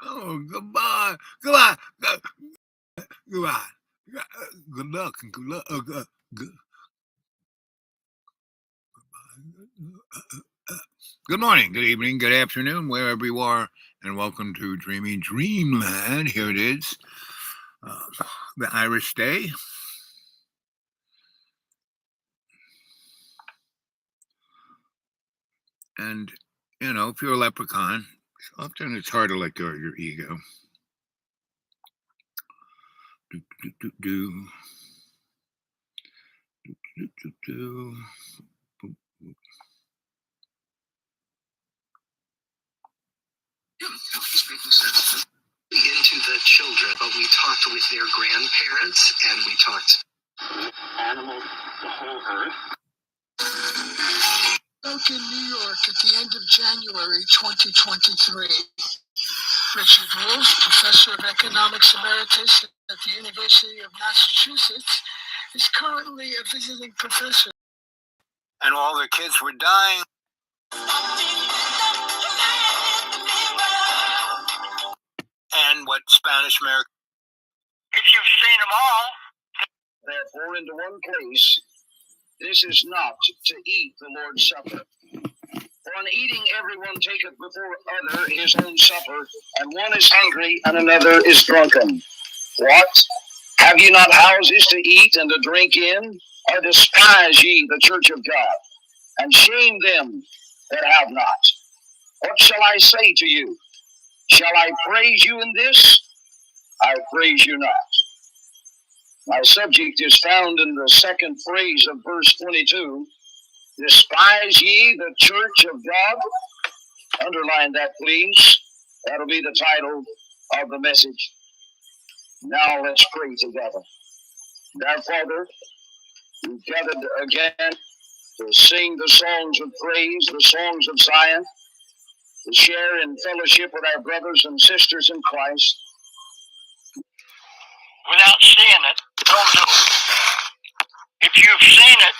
Oh, goodbye. Goodbye. Goodbye. Good luck and good luck. Good morning, good evening, good afternoon, wherever you are, and welcome to Dreamy Dreamland. Here it is, the Irish Day. And, if you're a leprechaun, often it's hard to let go of your ego. Do, do, do, do. Do, do, do. Into the children, but we talked with their grandparents and we talked animals, the whole earth. Spoke in New York at the end of January 2023. Richard Wolff, professor of economics emeritus at the University of Massachusetts, is currently a visiting professor. And all the kids were dying. And what Spanish American? If you've seen them all, therefore into one place, this is not to eat the Lord's Supper. For on eating everyone taketh before other his own supper, and one is hungry and another is drunken. What? Have ye not houses to eat and to drink in? Or despise ye the church of God, and shame them that have not? What shall I say to you? Shall I praise you in this? I praise you not. My subject is found in the second phrase of verse 22. Despise ye the church of God? Underline that, please. That'll be the title of the message. Now let's pray together. Our Father, we've gathered again to sing the songs of praise, the songs of Zion, to share in fellowship with our brothers and sisters in Christ. Without seeing it, don't do it. If you've seen it,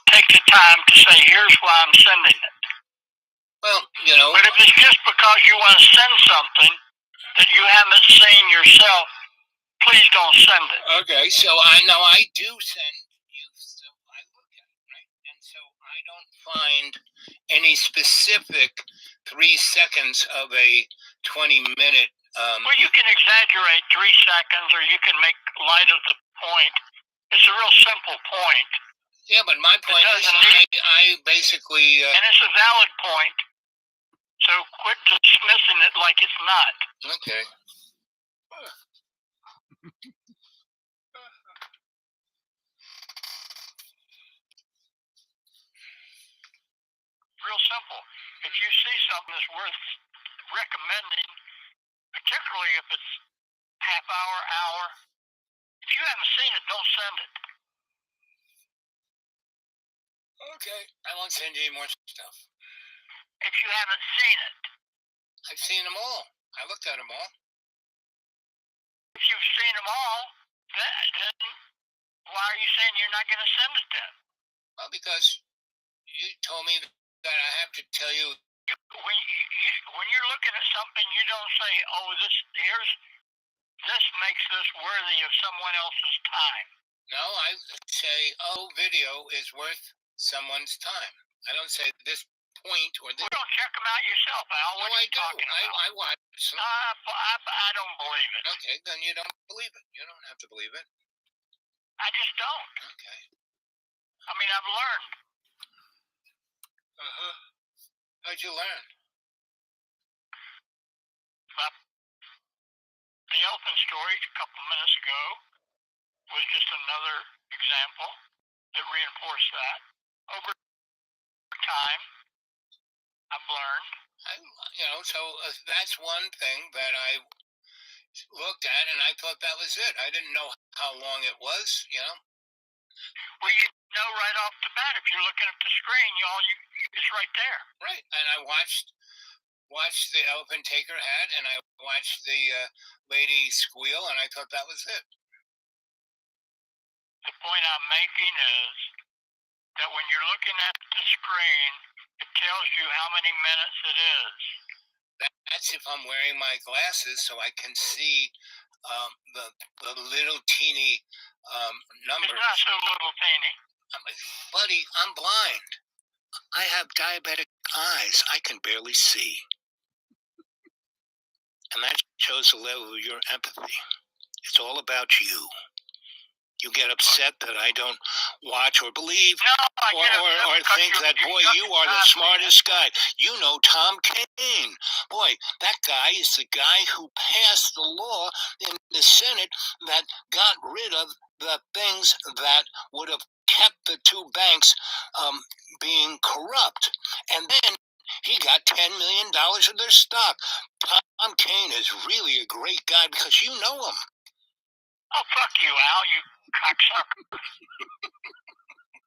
take the time to say, here's why I'm sending it. Well, But if it's just because you want to send something that you haven't seen yourself, please don't send it. Okay, so I know I do send you stuff I look at, right? And so I don't find any specific 3 seconds of a 20-minute. Well, you can exaggerate 3 seconds, or you can make light of the point. It's a real simple point. Yeah, but my point is, I basically... and it's a valid point. So quit dismissing it like it's not. Okay. Real simple. If you see something that's worth recommending, particularly if it's half hour, if you haven't seen it, don't send it. Okay, I won't send you any more stuff. If you haven't seen it. I've seen them all. I looked at them all. If you've seen them all, then why are you saying you're not going to send it then? Well, because you told me that I have to tell you. When you're looking at something, you don't say, oh, this makes this worthy of someone else's time. No, I say, oh, video is worth someone's time. I don't say this point or this. Well, don't check them out yourself, Al. What are you talking about? I watch them. I don't believe it. Okay, then you don't believe it. You don't have to believe it. I just don't. Okay. I mean, I've learned. How'd you learn? The elephant story a couple of minutes ago was just another example that reinforced that. Over time, I've learned. So that's one thing that I looked at, and I thought that was it. I didn't know how long it was, Well, you know right off the bat, if you're looking at the screen, it's right there. Right, and I watched the elephant take her hat, and I watched the lady squeal, and I thought that was it. The point I'm making is that when you're looking at the screen, it tells you how many minutes it is. That's if I'm wearing my glasses so I can see the little teeny numbers. It's not so little teeny. Buddy, I'm blind. I have diabetic eyes. I can barely see. And that shows the level of your empathy. It's all about you. You get upset that I don't watch or believe or think that, boy, you are the smartest guy. You know Tom Kean. Boy, that guy is the guy who passed the law in the Senate that got rid of the things that would have kept the two banks being corrupt. And then he got $10 million of their stock. Tom Kean is really a great guy because you know him. Oh, fuck you, Al, you cocksucker.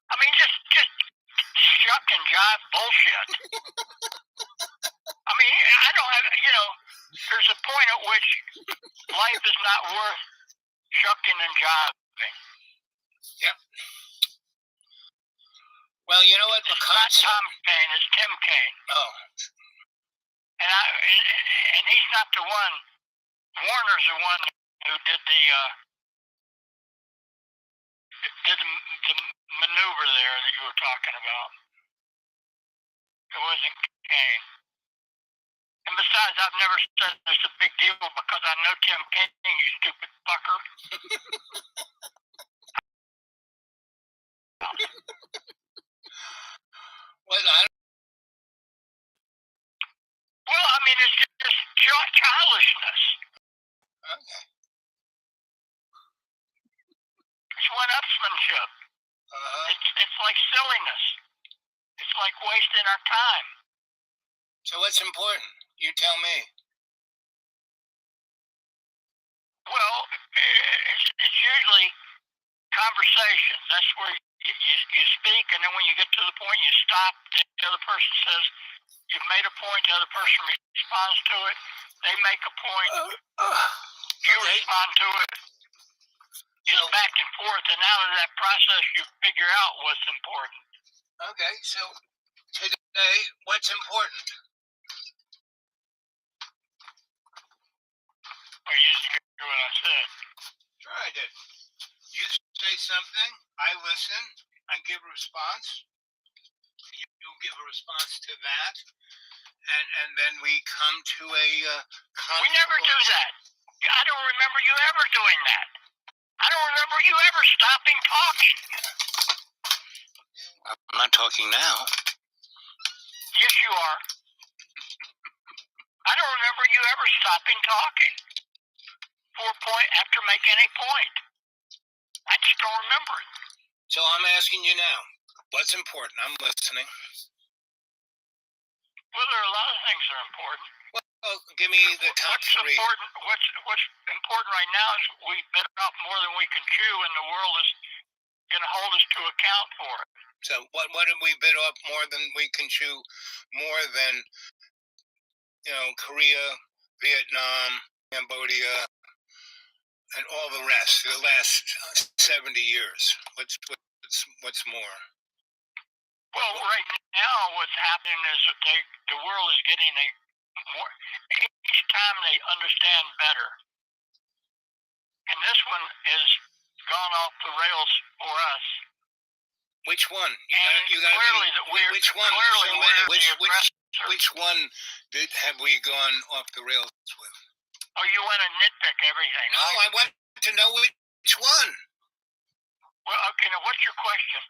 I mean, just shuck and jive bullshit. I mean, I don't have, there's a point at which life is not worth shucking and jiving. Yep. Well, you know what? It's not Tom Kean, it's Tim Kaine. Oh. And he's not the one. Warner's the one who did the maneuver there that you were talking about. It wasn't Kaine. And besides, I've never said it's a big deal because I know Tim Kaine, you stupid fucker. Well, I mean, it's just childishness. Okay. It's one-upsmanship. It's like silliness. It's like wasting our time. So what's important? You tell me. Well, it's usually conversations. That's where you speak, and then when you get to the point, you stop. The other person says, you've made a point, the other person responds to it. They make a point. You respond to it. It's back and forth, and out of that process, you figure out what's important. Okay, so today, what's important? Well, you didn't hear what I said. Sure I did. You say something, I listen, I give a response. You give a response to that, and then we come to a We never do that. I don't remember you ever doing that. I don't remember you ever stopping talking. I'm not talking now. Yes, you are. I don't remember you ever stopping talking after making a point. I just don't remember it. So I'm asking you now, what's important? I'm listening. Well, there are a lot of things that are important. Well, give me the top three. What's important right now is we bit off more than we can chew, and the world is going to hold us to account for it. So what did we bit off more than we can chew? More than, Korea, Vietnam, Cambodia, and all the rest, the last 70 years. What's more? Well, right now what's happening is the world is getting each time they understand better. And this one has gone off the rails for us. Which one? Which one? Clearly, so many. Which one have we gone off the rails with? Oh, you want to nitpick everything? No, right? I want to know which one. Well, okay. Now, what's your question?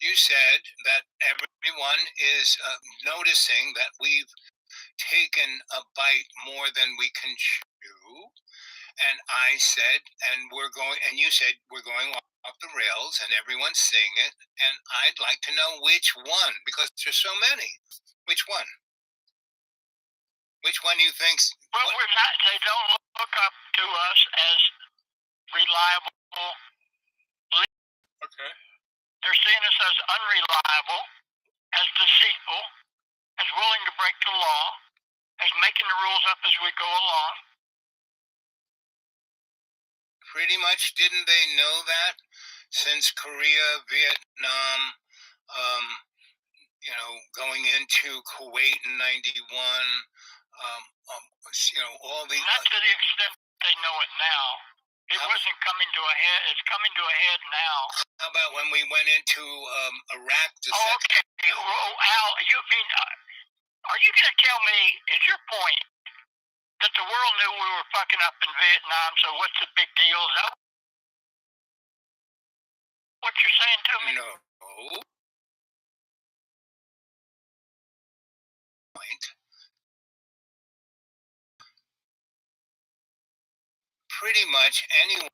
You said that everyone is noticing that we've taken a bite more than we can chew, and I said, and you said we're going off the rails, and everyone's seeing it, and I'd like to know which one, because there's so many. Which one? Which one do you think? Well, we're not. They don't look up to us as reliable. Okay. They're seeing us as unreliable, as deceitful, as willing to break the law, as making the rules up as we go along. Pretty much, didn't they know that since Korea, Vietnam, going into Kuwait in 91, all the. Not to the extent they know it now. It wasn't coming to a head. It's coming to a head now. How about when we went into Iraq? Okay. Al, you mean? Are you going to tell me? Is your point that the world knew we were fucking up in Vietnam? So what's the big deal? Is that what you're saying to me? No. Pretty much anyone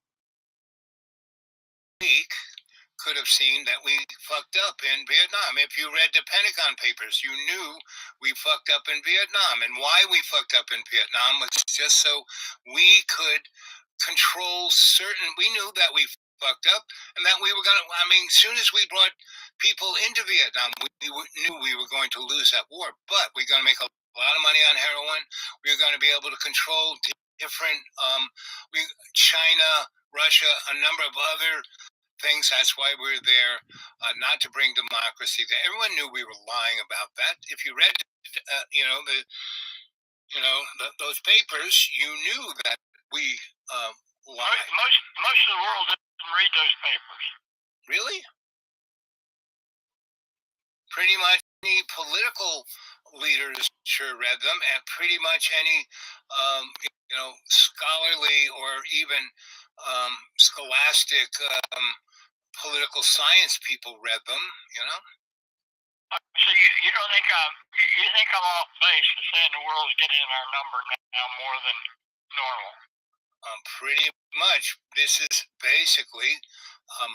could have seen that we fucked up in Vietnam. If you read the Pentagon Papers, you knew we fucked up in Vietnam. And why we fucked up in Vietnam was just so we could control we knew that we fucked up and that we were going to, as soon as we brought people into Vietnam, we knew we were going to lose that war, but we're going to make a lot of money on heroin. We're going to be able to control different, China, Russia, a number of other things. That's why we're there, not to bring democracy there. Everyone knew we were lying about that. If you read, those papers, you knew that we lied. Most of the world didn't read those papers. Really? Pretty much any political leaders sure read them, and pretty much any, scholarly or even scholastic political science people read them. So you don't think you think I'm off base for saying the world's getting our number now more than normal? Pretty much. This is basically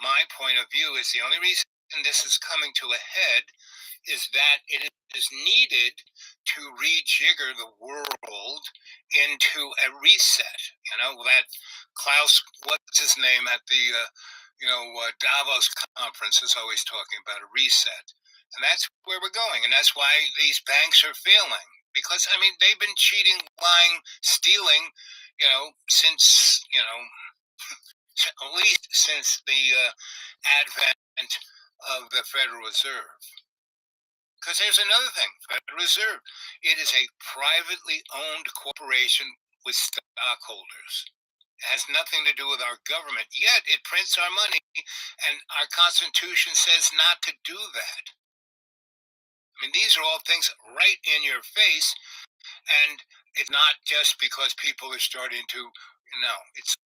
my point of view. Is the only reason this is coming to a head is that it is needed to rejigger the world into a reset. That Klaus, what's his name at the Davos conference is always talking about a reset. And that's where we're going. And that's why these banks are failing. Because, they've been cheating, lying, stealing, since, at least since the advent of the Federal Reserve. Because there's another thing, Federal Reserve. It is a privately owned corporation with stockholders. It has nothing to do with our government. Yet it prints our money, and our Constitution says not to do that. These are all things right in your face, and it's not just because people are starting to, it's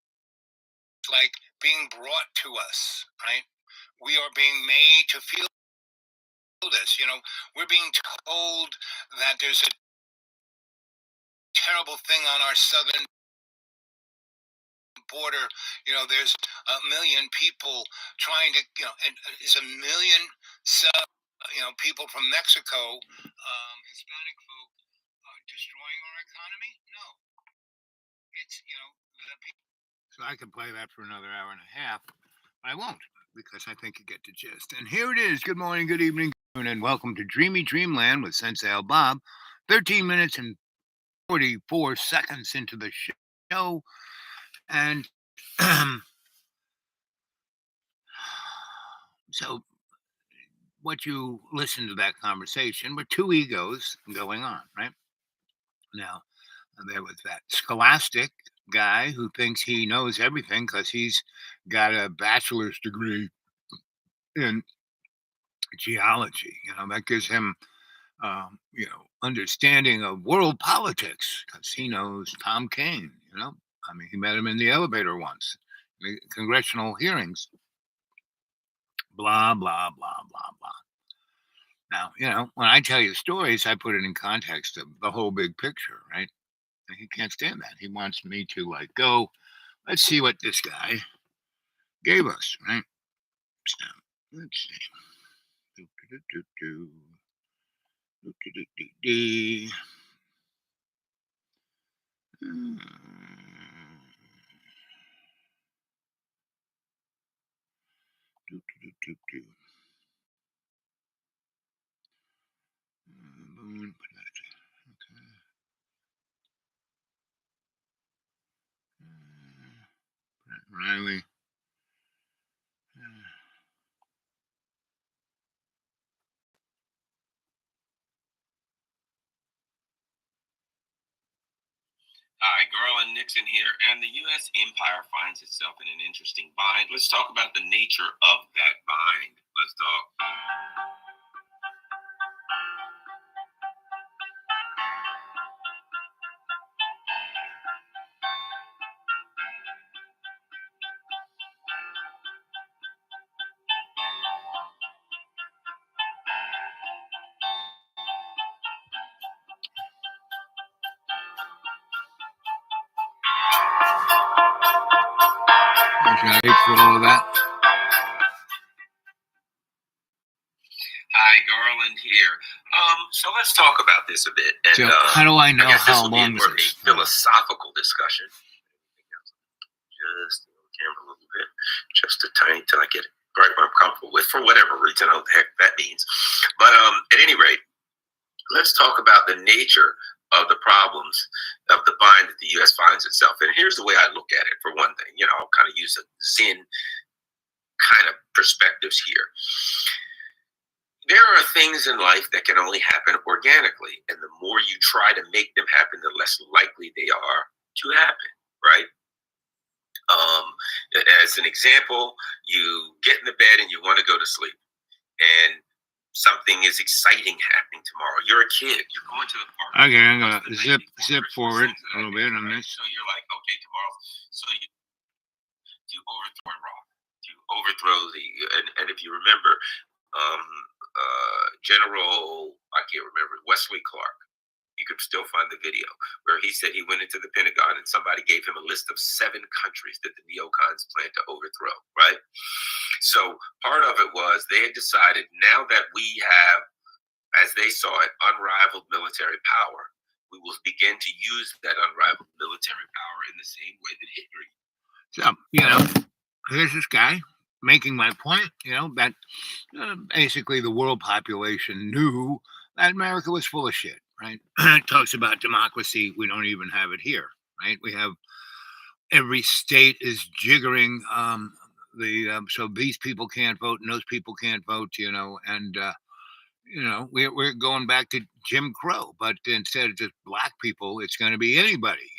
like being brought to us, right? We are being made to feel this. We're being told that there's a terrible thing on our southern border. There's a million people trying to, and there's a million people from Mexico, Hispanic folk, destroying our economy. No, it's the people. So I could play that for another hour and a half. I won't, because I think you get the gist. And here it is. Good morning, good evening, and welcome to Dreamy Dreamland with Sensei Al Bob. 13 minutes and 44 seconds into the show. And so what you listen to that conversation were two egos going on, right? Now, there was that scholastic guy who thinks he knows everything because he's got a bachelor's degree in geology. That gives him, understanding of world politics because he knows Tom Kean. He met him in the elevator once, the congressional hearings. Blah, blah, blah, blah, blah. Now, when I tell you stories, I put it in context of the whole big picture, right? And he can't stand that. He wants me to go, let's see what this guy gave us, right? So, let's see. Riley. Hi, Garland Nixon here, and the U.S. empire finds itself in an interesting bind. Let's talk about the nature of that bind. Let's talk. Sorry for all of that. Hi, Garland here. So let's talk about this a bit. And, So how do I know how long this will this be more of a philosophical discussion. Just the camera a little bit, just a tiny till I get it right where I'm comfortable with, for whatever reason, I don't know what the heck that means. But at any rate, let's talk about the nature of the problems of the bind that the U.S. finds itself in. Here's the way I look at it. For one thing, I'll kind of use a Zen kind of perspectives here. There are things in life that can only happen organically, and the more you try to make them happen, the less likely they are to happen, right? As an example, you get in the bed and you want to go to sleep, and something is exciting happening tomorrow. You're a kid. You're going to the park. Okay, I'm gonna zip forward a little bit on this. So you're like, okay, tomorrow. So you overthrow a rock. You overthrow and if you remember, General, I can't remember, Wesley Clark. You can still find the video where he said he went into the Pentagon and somebody gave him a list of 7 countries that the neocons planned to overthrow, right? So part of it was they had decided, now that we have, as they saw it, unrivaled military power, we will begin to use that unrivaled military power in the same way that Hitler. So, here's this guy making my point, that basically the world population knew that America was full of shit, right? It talks about democracy. We don't even have it here, right? We have every state is jiggering so these people can't vote and those people can't vote, and we're going back to Jim Crow, but instead of just black people, it's going to be anybody.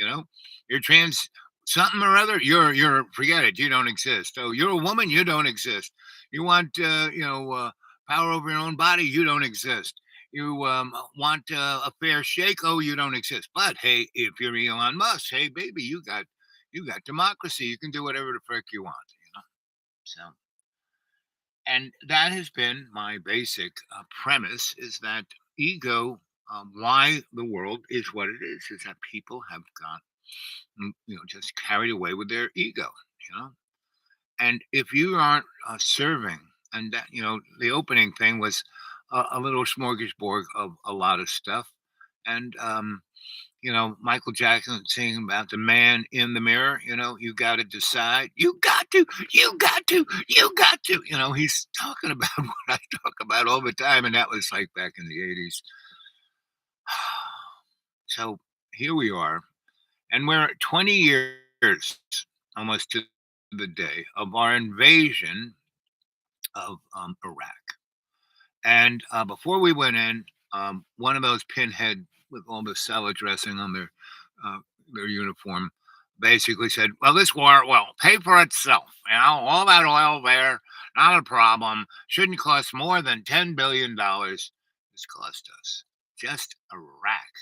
You're trans something or other. You're forget it. You don't exist. Oh, you're a woman. You don't exist. You want power over your own body. You don't exist. You want a fair shake. Oh, you don't exist. But hey, if you're Elon Musk, hey baby, you got democracy. You can do whatever the frick you want. So. And that has been my basic premise, is that ego, why the world is what it is that people have got, just carried away with their ego, And if you aren't serving, and that, the opening thing was a little smorgasbord of a lot of stuff. And, Michael Jackson singing about the man in the mirror, you got to decide, you got to, he's talking about what I talk about all the time. And that was like back in the 80s. So here we are, and we're 20 years almost to the day of our invasion of Iraq. And before we went in, one of those pinhead with all the salad dressing on their uniform basically said, well, this war will pay for itself. All that oil there, not a problem. Shouldn't cost more than $10 billion. It's cost us just Iraq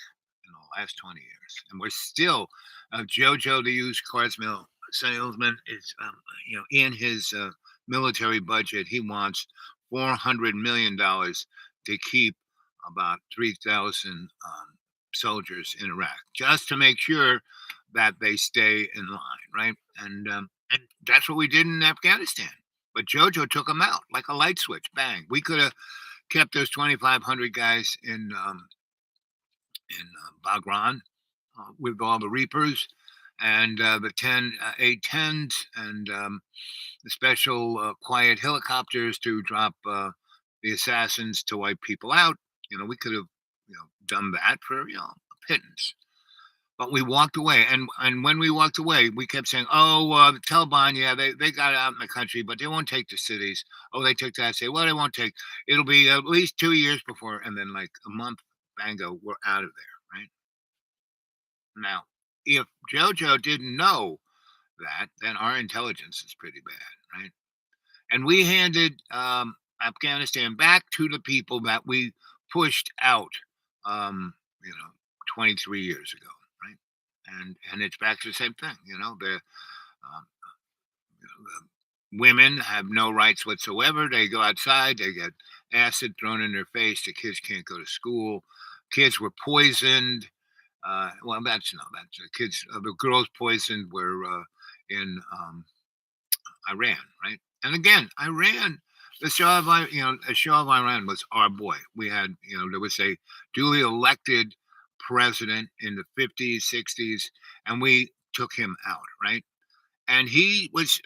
in the last 20 years. And we're still, Jojo, the used car salesman, is, in his military budget, he wants $400 million to keep about 3,000 soldiers in Iraq, just to make sure that they stay in line, right? And that's what we did in Afghanistan. But Jojo took them out like a light switch. Bang! We could have kept those 2,500 guys in Bagram with all the Reapers and the 10 A-10s and the special quiet helicopters to drop the assassins to wipe people out. We could have, done that for, a pittance. But we walked away, and when we walked away, we kept saying, "Oh, the Taliban, yeah, they got out in the country, but they won't take the cities. Oh, they took that. Say, well, they won't take. It'll be at least 2 years before, and then like a month, bango, we're out of there, right?" Now, if Jojo didn't know that, then our intelligence is pretty bad, right? And we handed Afghanistan back to the people that we pushed out, um, 23 years ago, right? And it's back to the same thing, um, the women have no rights whatsoever. They go outside, they get acid thrown in their face. The kids can't go to school. Kids were poisoned. That's the kids. The girls poisoned were in Iran, right? And again, Iran, the Shah of the Shah of Iran was our boy. We had, there was a duly elected president in the 50s, 60s, and we took him out, right? And he was,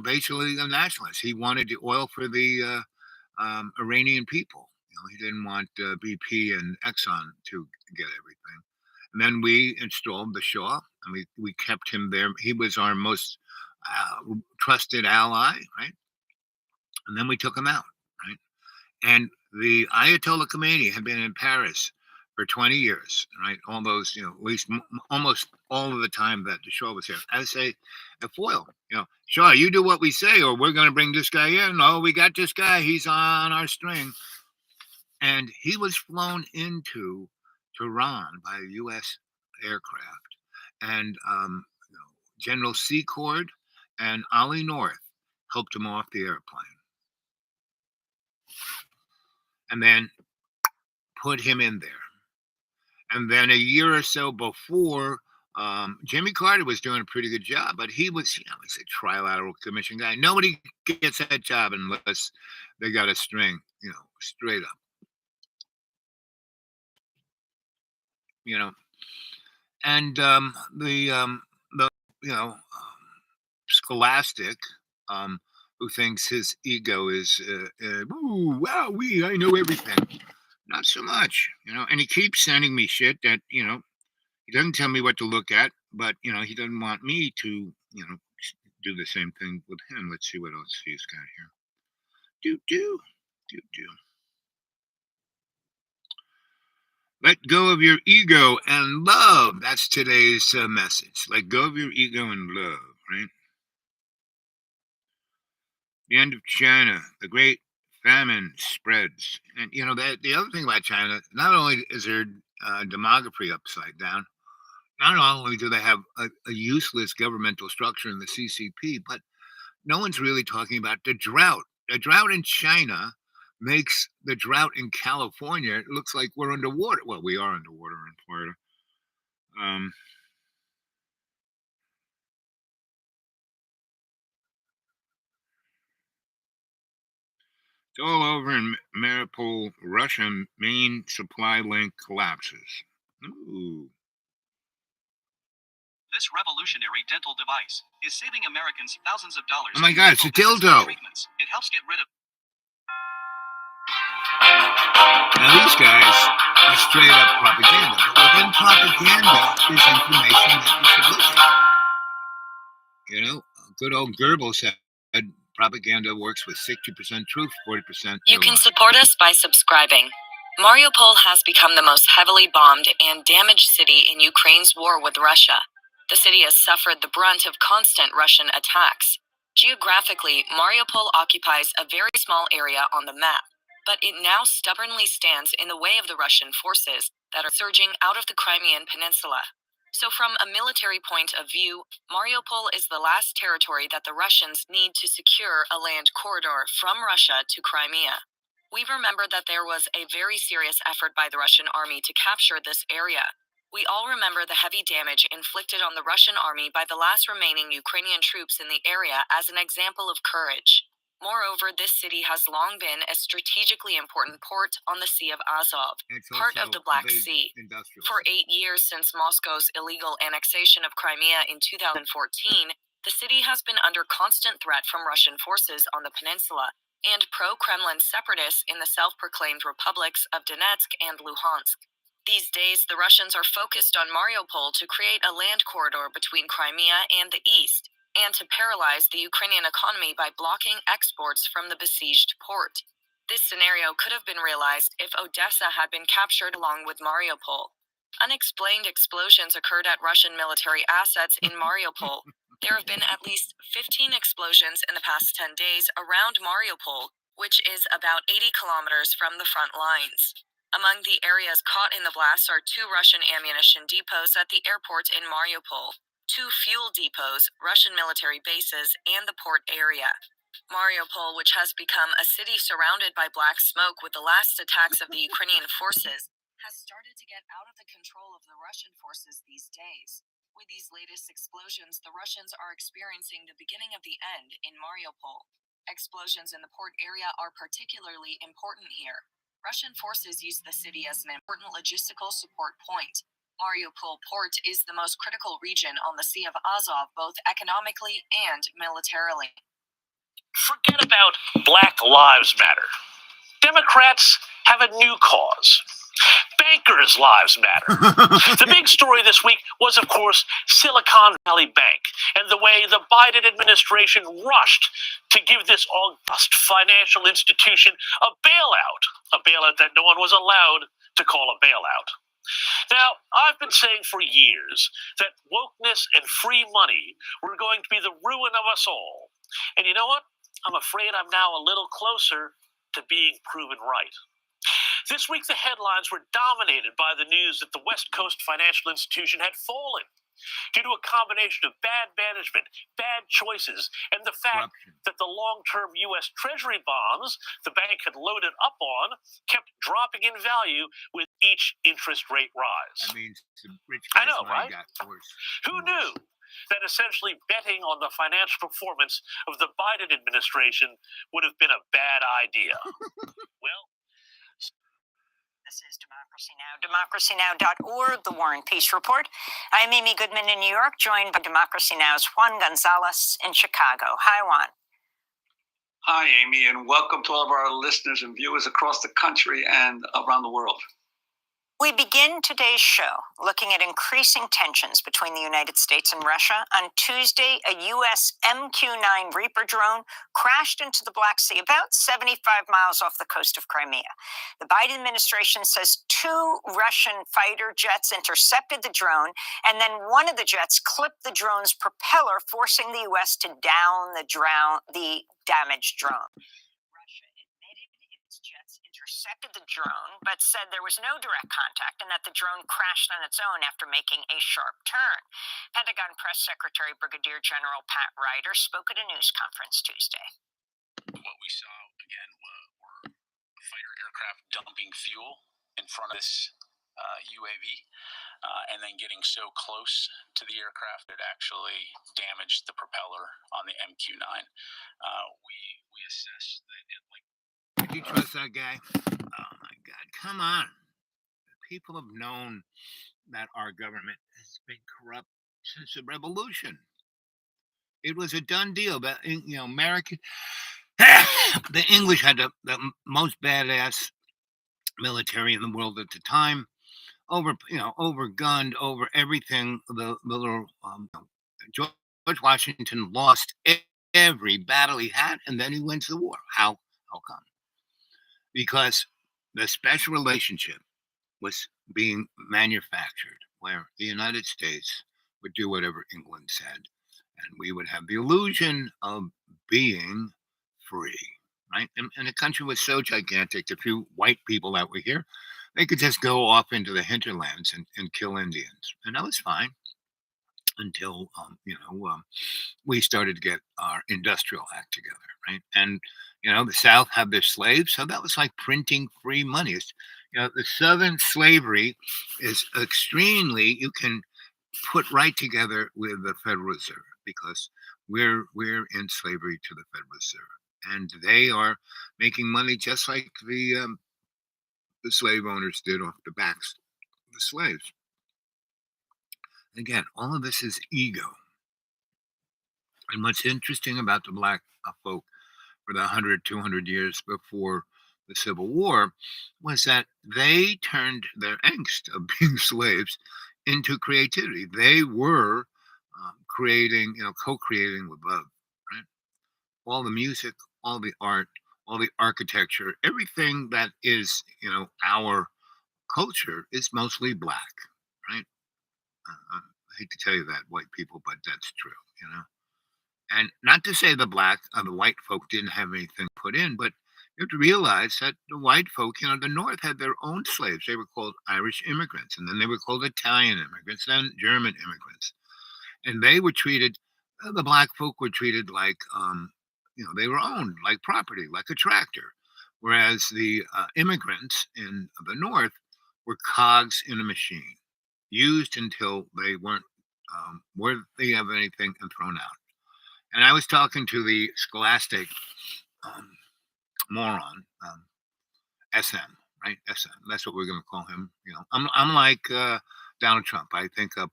basically a nationalist. He wanted the oil for the Iranian people. He didn't want BP and Exxon to get everything. And then we installed the Shah, and we kept him there. He was our most trusted ally, right? And then we took him out, right? And the Ayatollah Khomeini had been in Paris for 20 years, right? All those, at least almost all of the time that the Shah was here. As a foil, Shah, you do what we say, or we're going to bring this guy in. No, we got this guy. He's on our string. And he was flown into Tehran by a U.S. aircraft. And General Secord and Ollie North helped him off the airplane. And then put him in there. And then a year or so before, Jimmy Carter was doing a pretty good job, but he was, he's a trilateral commission guy. Nobody gets that job unless they got a string, straight up. And the Scholastic, who thinks his ego is, ooh, wow, I know everything. Not so much, and he keeps sending me shit that, he doesn't tell me what to look at, but, he doesn't want me to, do the same thing with him. Let's see what else he's got here. Do. Let go of your ego and love. That's today's message. Let go of your ego and love, right? The end of China, the great famine spreads. And, the other thing about China, not only is their demography upside down, not only do they have a useless governmental structure in the CCP, but no one's really talking about the drought. The drought in China makes the drought in California, it looks like we're underwater. Well, we are underwater in Florida. It's all over in Mariupol, Russia. Main supply link collapses. Ooh. This revolutionary dental device is saving Americans thousands of dollars. Oh my God, it's a dildo. It helps get rid of. Now these guys are straight up propaganda, but within propaganda is information that you should look at. Good old Goebbels said propaganda works with 60% truth, 40%. You can support us by subscribing. Mariupol has become the most heavily bombed and damaged city in Ukraine's war with Russia. The city has suffered the brunt of constant Russian attacks. Geographically, Mariupol occupies a very small area on the map, but it now stubbornly stands in the way of the Russian forces that are surging out of the Crimean Peninsula. So from a military point of view, Mariupol is the last territory that the Russians need to secure a land corridor from Russia to Crimea. We remember that there was a very serious effort by the Russian army to capture this area. We all remember the heavy damage inflicted on the Russian army by the last remaining Ukrainian troops in the area as an example of courage. Moreover, this city has long been a strategically important port on the Sea of Azov, part of the Black Sea. For 8 years since Moscow's illegal annexation of Crimea in 2014, the city has been under constant threat from Russian forces on the peninsula and pro-Kremlin separatists in the self-proclaimed republics of Donetsk and Luhansk. These days, the Russians are focused on Mariupol to create a land corridor between Crimea and the east, and to paralyze the Ukrainian economy by blocking exports from the besieged port. This scenario could have been realized if Odessa had been captured along with Mariupol. Unexplained explosions occurred at Russian military assets in Mariupol. There have been at least 15 explosions in the past 10 days around Mariupol, which is about 80 kilometers from the front lines. Among the areas caught in the blasts are 2 Russian ammunition depots at the airport in Mariupol, 2 fuel depots, Russian military bases, and the port area. Mariupol, which has become a city surrounded by black smoke with the last attacks of the Ukrainian forces, has started to get out of the control of the Russian forces these days. With these latest explosions, the Russians are experiencing the beginning of the end in Mariupol. Explosions in the port area are particularly important here. Russian forces use the city as an important logistical support point. Mariupol port is the most critical region on the Sea of Azov, both economically and militarily. Forget about Black Lives Matter. Democrats have a new cause. Bankers' lives matter. The big story this week was, of course, Silicon Valley Bank and the way the Biden administration rushed to give this august financial institution a bailout that no one was allowed to call a bailout. Now, I've been saying for years that wokeness and free money were going to be the ruin of us all. And you know what? I'm afraid I'm now a little closer to being proven right. This week, the headlines were dominated by the news that the West Coast financial institution had fallen due to a combination of bad management, bad choices, and the fact that the long-term U.S. Treasury bonds the bank had loaded up on kept dropping in value with each interest rate rise. That means the rich I guys' know, money right? got worse. Who knew that essentially betting on the financial performance of the Biden administration would have been a bad idea? Well, this is Democracy Now!, democracynow.org, The War and Peace Report. I'm Amy Goodman in New York, joined by Democracy Now!'s Juan Gonzalez in Chicago. Hi, Juan. Hi, Amy, and welcome to all of our listeners and viewers across the country and around the world. We begin today's show looking at increasing tensions between the United States and Russia. On Tuesday, a U.S. MQ-9 Reaper drone crashed into the Black Sea about 75 miles off the coast of Crimea. The Biden administration says 2 Russian fighter jets intercepted the drone, and then one of the jets clipped the drone's propeller, forcing the U.S. to down the damaged drone. Russia admitted its jets intercepted the drone, but said there was no direct contact and that the drone crashed on its own after making a sharp turn. Pentagon Press Secretary Brigadier General Pat Ryder spoke at a news conference Tuesday. What we saw, again, were fighter aircraft dumping fuel in front of this UAV, and then getting so close to the aircraft it actually damaged the propeller on the MQ-9. We assessed that it Do you trust that guy? Oh my God, come on. People have known that our government has been corrupt since the revolution. It was a done deal. But, American, the English had the most badass military in the world at the time, overgunned, over everything. The little George Washington lost every battle he had, and then he went to the war. How come? Because the special relationship was being manufactured, where the United States would do whatever England said, and we would have the illusion of being free, right? And the country was so gigantic, the few white people that were here, they could just go off into the hinterlands and kill Indians, and that was fine until we started to get our industrial act together, right? And the South had their slaves, so that was like printing free money. It's, the Southern slavery is extremely, you can put right together with the Federal Reserve, because we're in slavery to the Federal Reserve, and they are making money just like the slave owners did off the backs of the slaves. Again, all of this is ego. And what's interesting about the black folk for the 100, 200 years before the Civil War was that they turned their angst of being slaves into creativity. They were creating, co-creating with love, right? All the music, all the art, all the architecture, everything that is, our culture is mostly black. right? I hate to tell you that, white people, but that's true, you know. And not to say the white folk didn't have anything put in, but you have to realize that the white folk, you know, the North had their own slaves. They were called Irish immigrants, and then they were called Italian immigrants, then German immigrants, and they were treated. The black folk were treated like, you know, they were owned like property, like a tractor, whereas the immigrants in the North were cogs in a machine, used until they weren't worthy of anything and thrown out. And I was talking to the scholastic um, moron, SM, right? SM. That's what we're going to call him. You know, I'm like Donald Trump. I think up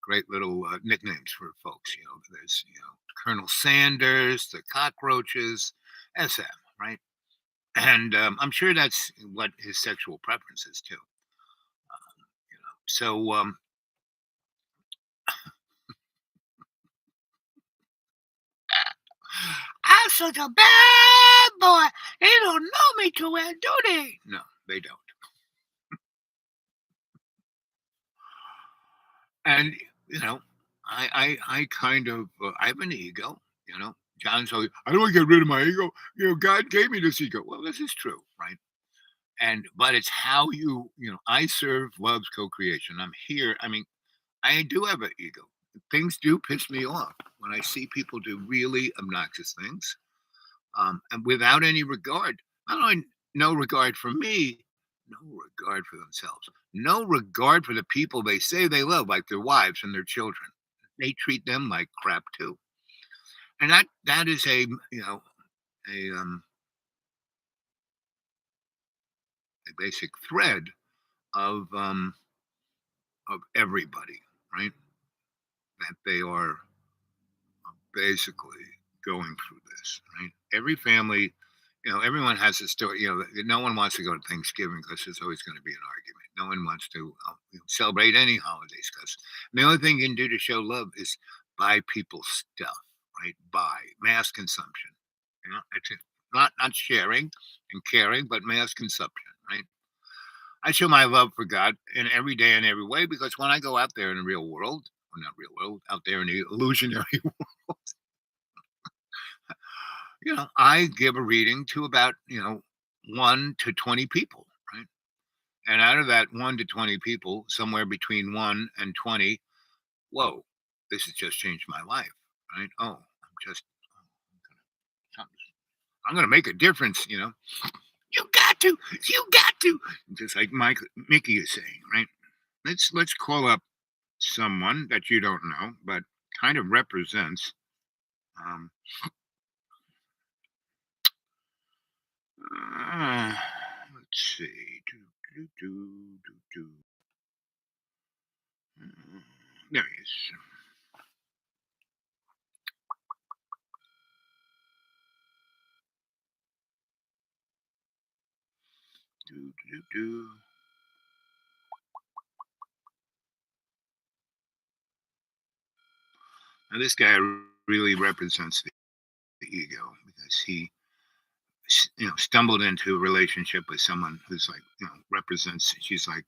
great little nicknames for folks. You know, there's, you know, Colonel Sanders, the cockroaches, SM, right? And I'm sure that's what his sexual preference is too. You know, so I'm such a bad boy. They don't know me too well, do they? No, they don't. And you know, I kind of I have an ego. You know, John's always, I don't want to get rid of my ego. You know, God gave me this ego. Well, this is true, right? And but it's how you know, I serve love's co-creation. I'm here. I mean, I do have an ego. Things do piss me off when I see people do really obnoxious things, and without any regard. Not only no regard for me, no regard for themselves, no regard for the people they say they love, like their wives and their children. They treat them like crap too, and that is a, you know, a a basic thread of everybody, right? That they are basically going through this, right? Every family, you know, everyone has a story. You know, no one wants to go to Thanksgiving because there's always going to be an argument. No one wants to you know, celebrate any holidays because the only thing you can do to show love is buy people stuff, right? Buy mass consumption. You know, it's not sharing and caring, but mass consumption, right? I show my love for God in every day and every way because when I go out there in the real world, or not real world, out there in the illusionary you know, I give a reading to about, you know, 1 to 20 people, right? And out of that 1 to 20 people, somewhere between 1 and 20, whoa, this has just changed my life, right? Oh, I'm gonna make a difference, you know. You got to, just like Mickey is saying, right? Let's call up someone that you don't know, but kind of represents. Um, let's see. Do. There he is. Do. Now this guy really represents the ego because he, you know, stumbled into a relationship with someone who's like, you know, represents. She's like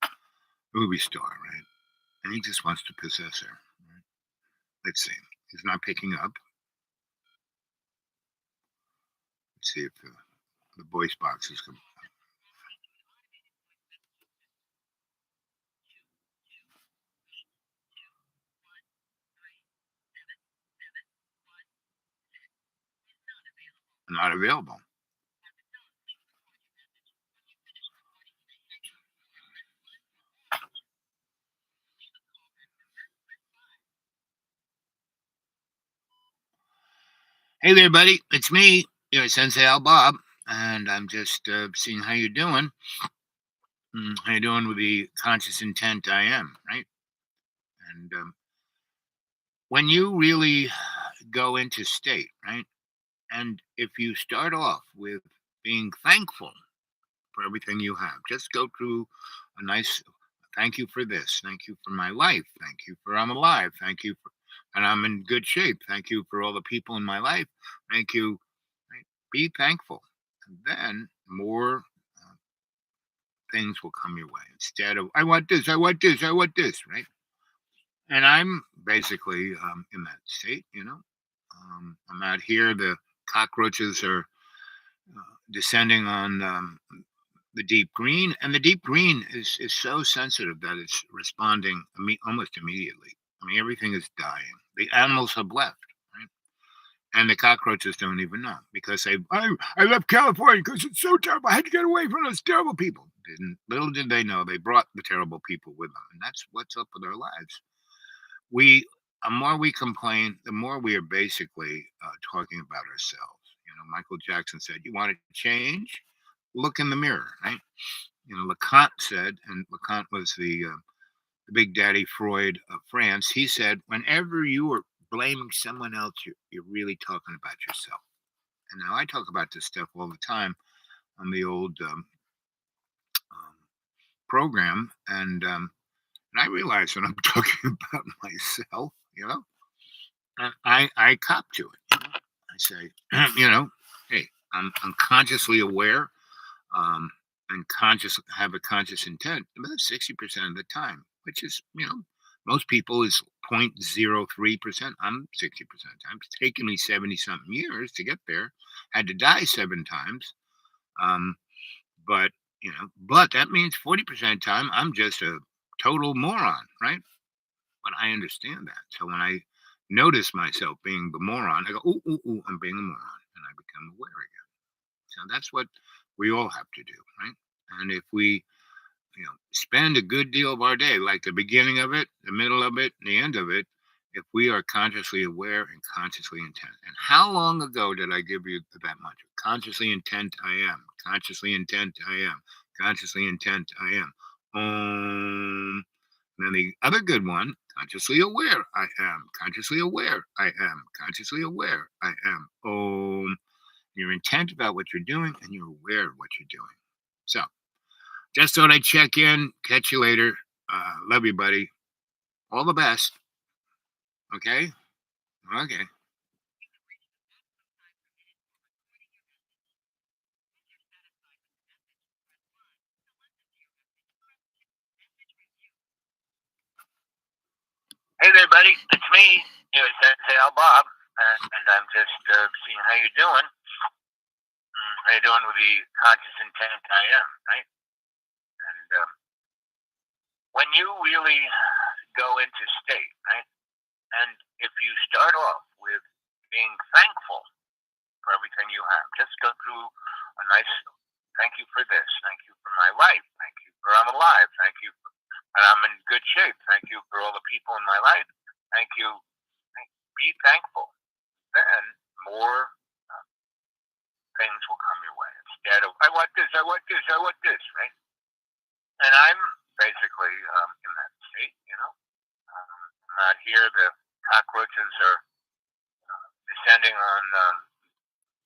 a movie star, right? And he just wants to possess her. Right? Let's see. He's not picking up. Let's see if the voice box is coming. Not available. Hey there, buddy. It's me, your Sensei Al Bob, and I'm just seeing how you're doing. How you doing with the conscious intent I am, right? And when you really go into state, right? And if you start off with being thankful for everything you have, just go through a nice thank you for this, thank you for my life, thank you for I'm alive, thank you for and I'm in good shape, thank you for all the people in my life, thank you. Right? Be thankful, and then more things will come your way instead of I want this, I want this, I want this, right? And I'm basically in that state, you know. I'm out here. The cockroaches are descending on the deep green, and the deep green is so sensitive that it's responding almost immediately. I mean, everything is dying. The animals have left, right? And the cockroaches don't even know because I left California because it's so terrible. I had to get away from those terrible people. Little did they know they brought the terrible people with them, and that's what's up with our lives. The more we complain, the more we are basically talking about ourselves. You know, Michael Jackson said, "You want to change? Look in the mirror." Right? You know, Lacan said, and Lacan was the Big Daddy Freud of France. He said, "Whenever you are blaming someone else, you're really talking about yourself." And now I talk about this stuff all the time on the old program, and I realize when I'm talking about myself, you know, and I cop to it. You know? I say, you know, hey, I'm consciously aware, and have a conscious intent about 60% of the time, which is, you know, most people is 0.03%. I'm 60% of the time. It's taken me 70 something years to get there. Had to die 7 times. But you know, but that means 40% of the time I'm just a total moron, right? But I understand that. So when I notice myself being the moron, I go, ooh, ooh, ooh, I'm being a moron, and I become aware again. So that's what we all have to do, right? And if we, you know, spend a good deal of our day, like the beginning of it, the middle of it, and the end of it, if we are consciously aware and consciously intent. And how long ago did I give you that much? Consciously intent, I am. Consciously intent, I am. Consciously intent, I am. And then the other good one, consciously aware, I am. Consciously aware, I am. Consciously aware, I am. You're intent about what you're doing, and you're aware of what you're doing. So, just thought I'd check in. Catch you later. Love you, buddy. All the best. Okay? Okay. Hey there, buddy. It's me, Sensei Al Bob, and I'm just seeing how you're doing. How you doing with the conscious intent I am, right? And when you really go into state, right? And if you start off with being thankful for everything you have, just go through a nice thank you for this, thank you for my life, thank you for I'm alive, thank you for and I'm in good shape, thank you for all the people in my life, thank you. Be thankful. Then more things will come your way instead of I want this, I want this, I want this, right? And I'm basically in that state, you know. Out here, the cockroaches are descending on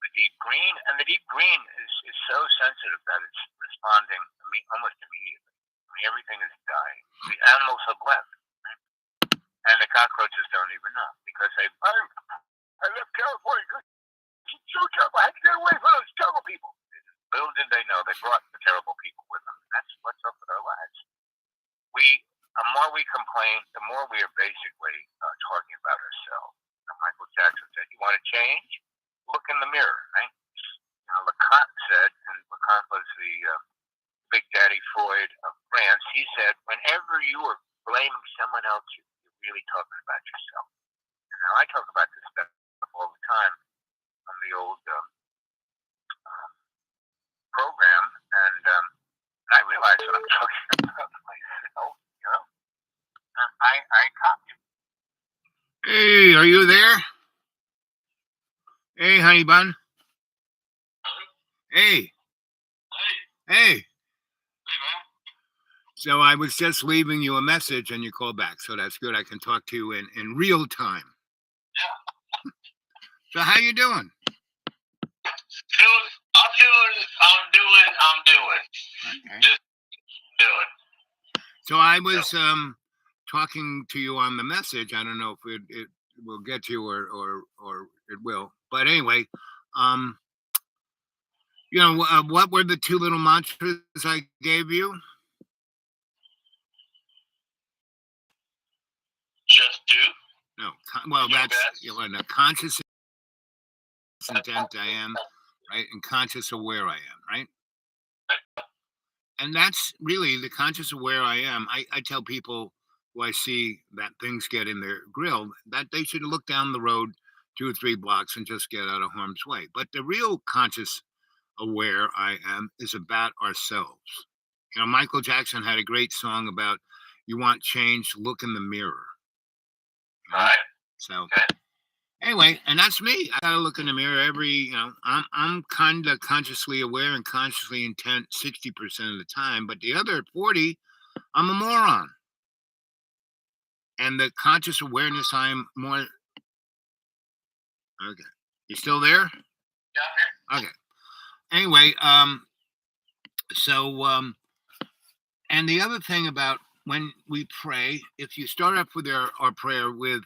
the deep green, and the deep green is so sensitive that it's responding almost immediately. I mean, everything is dying. The animals have left, right? And the cockroaches don't even know because I left California because it's so terrible. I had to get away from those terrible people. Little did they know they brought the terrible people with them. That's what's up with our lives. The more we complain, the more we are basically talking about ourselves. Now, Michael Jackson said, "You want to change? Look in the mirror." Right? Now, Lacan said, and Lacan was the Big Daddy Freud of France. He said, "Whenever you are blaming someone else, you're really talking about yourself." And now I talk about this stuff all the time on the old program, and I realize when I'm talking about myself, you know, I copy. Hey, are you there? Hey, honey bun. Hey. Hey. So I was just leaving you a message and you called back. So that's good. I can talk to you in real time. Yeah. So how you doing? I'm doing. Okay. Just doing. So I was talking to you on the message. I don't know if it will get you or it will. But anyway, what were the two little mantras I gave you? Just do. No, well, Your that's best. the conscious intent I am, right, and conscious aware I am, right. And that's really the conscious aware I am. I tell people who I see that things get in their grill that they should look down the road 2 or 3 blocks and just get out of harm's way. But the real conscious aware I am is about ourselves. Michael Jackson had a great song about you want change, look in the mirror. Right. So Okay. anyway, and that's me. I gotta look in the mirror I'm kind of consciously aware and consciously intent 60% of the time, but the other 40, I'm a moron. And the conscious awareness, I'm more. Okay, you still there? Yeah. Okay. Anyway, and the other thing about when we pray, if you start off with our prayer with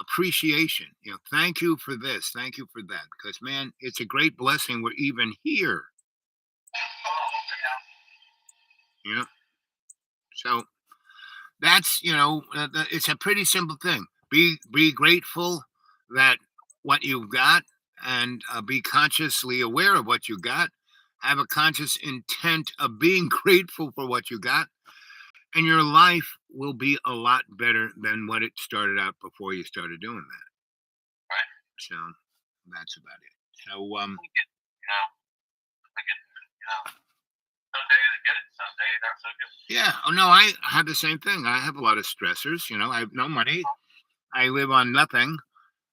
appreciation, thank you for this, thank you for that, because man, it's a great blessing we're even here. So that's it's a pretty simple thing. Be grateful that what you've got, and be consciously aware of what you got. Have a conscious intent of being grateful for what you got, and your life will be a lot better than what it started out before you started doing that. Right. So that's about it. So Some days I get it, some days not so good. yeah. Oh no, I have the same thing. I have a lot of stressors. I have no money. I live on nothing,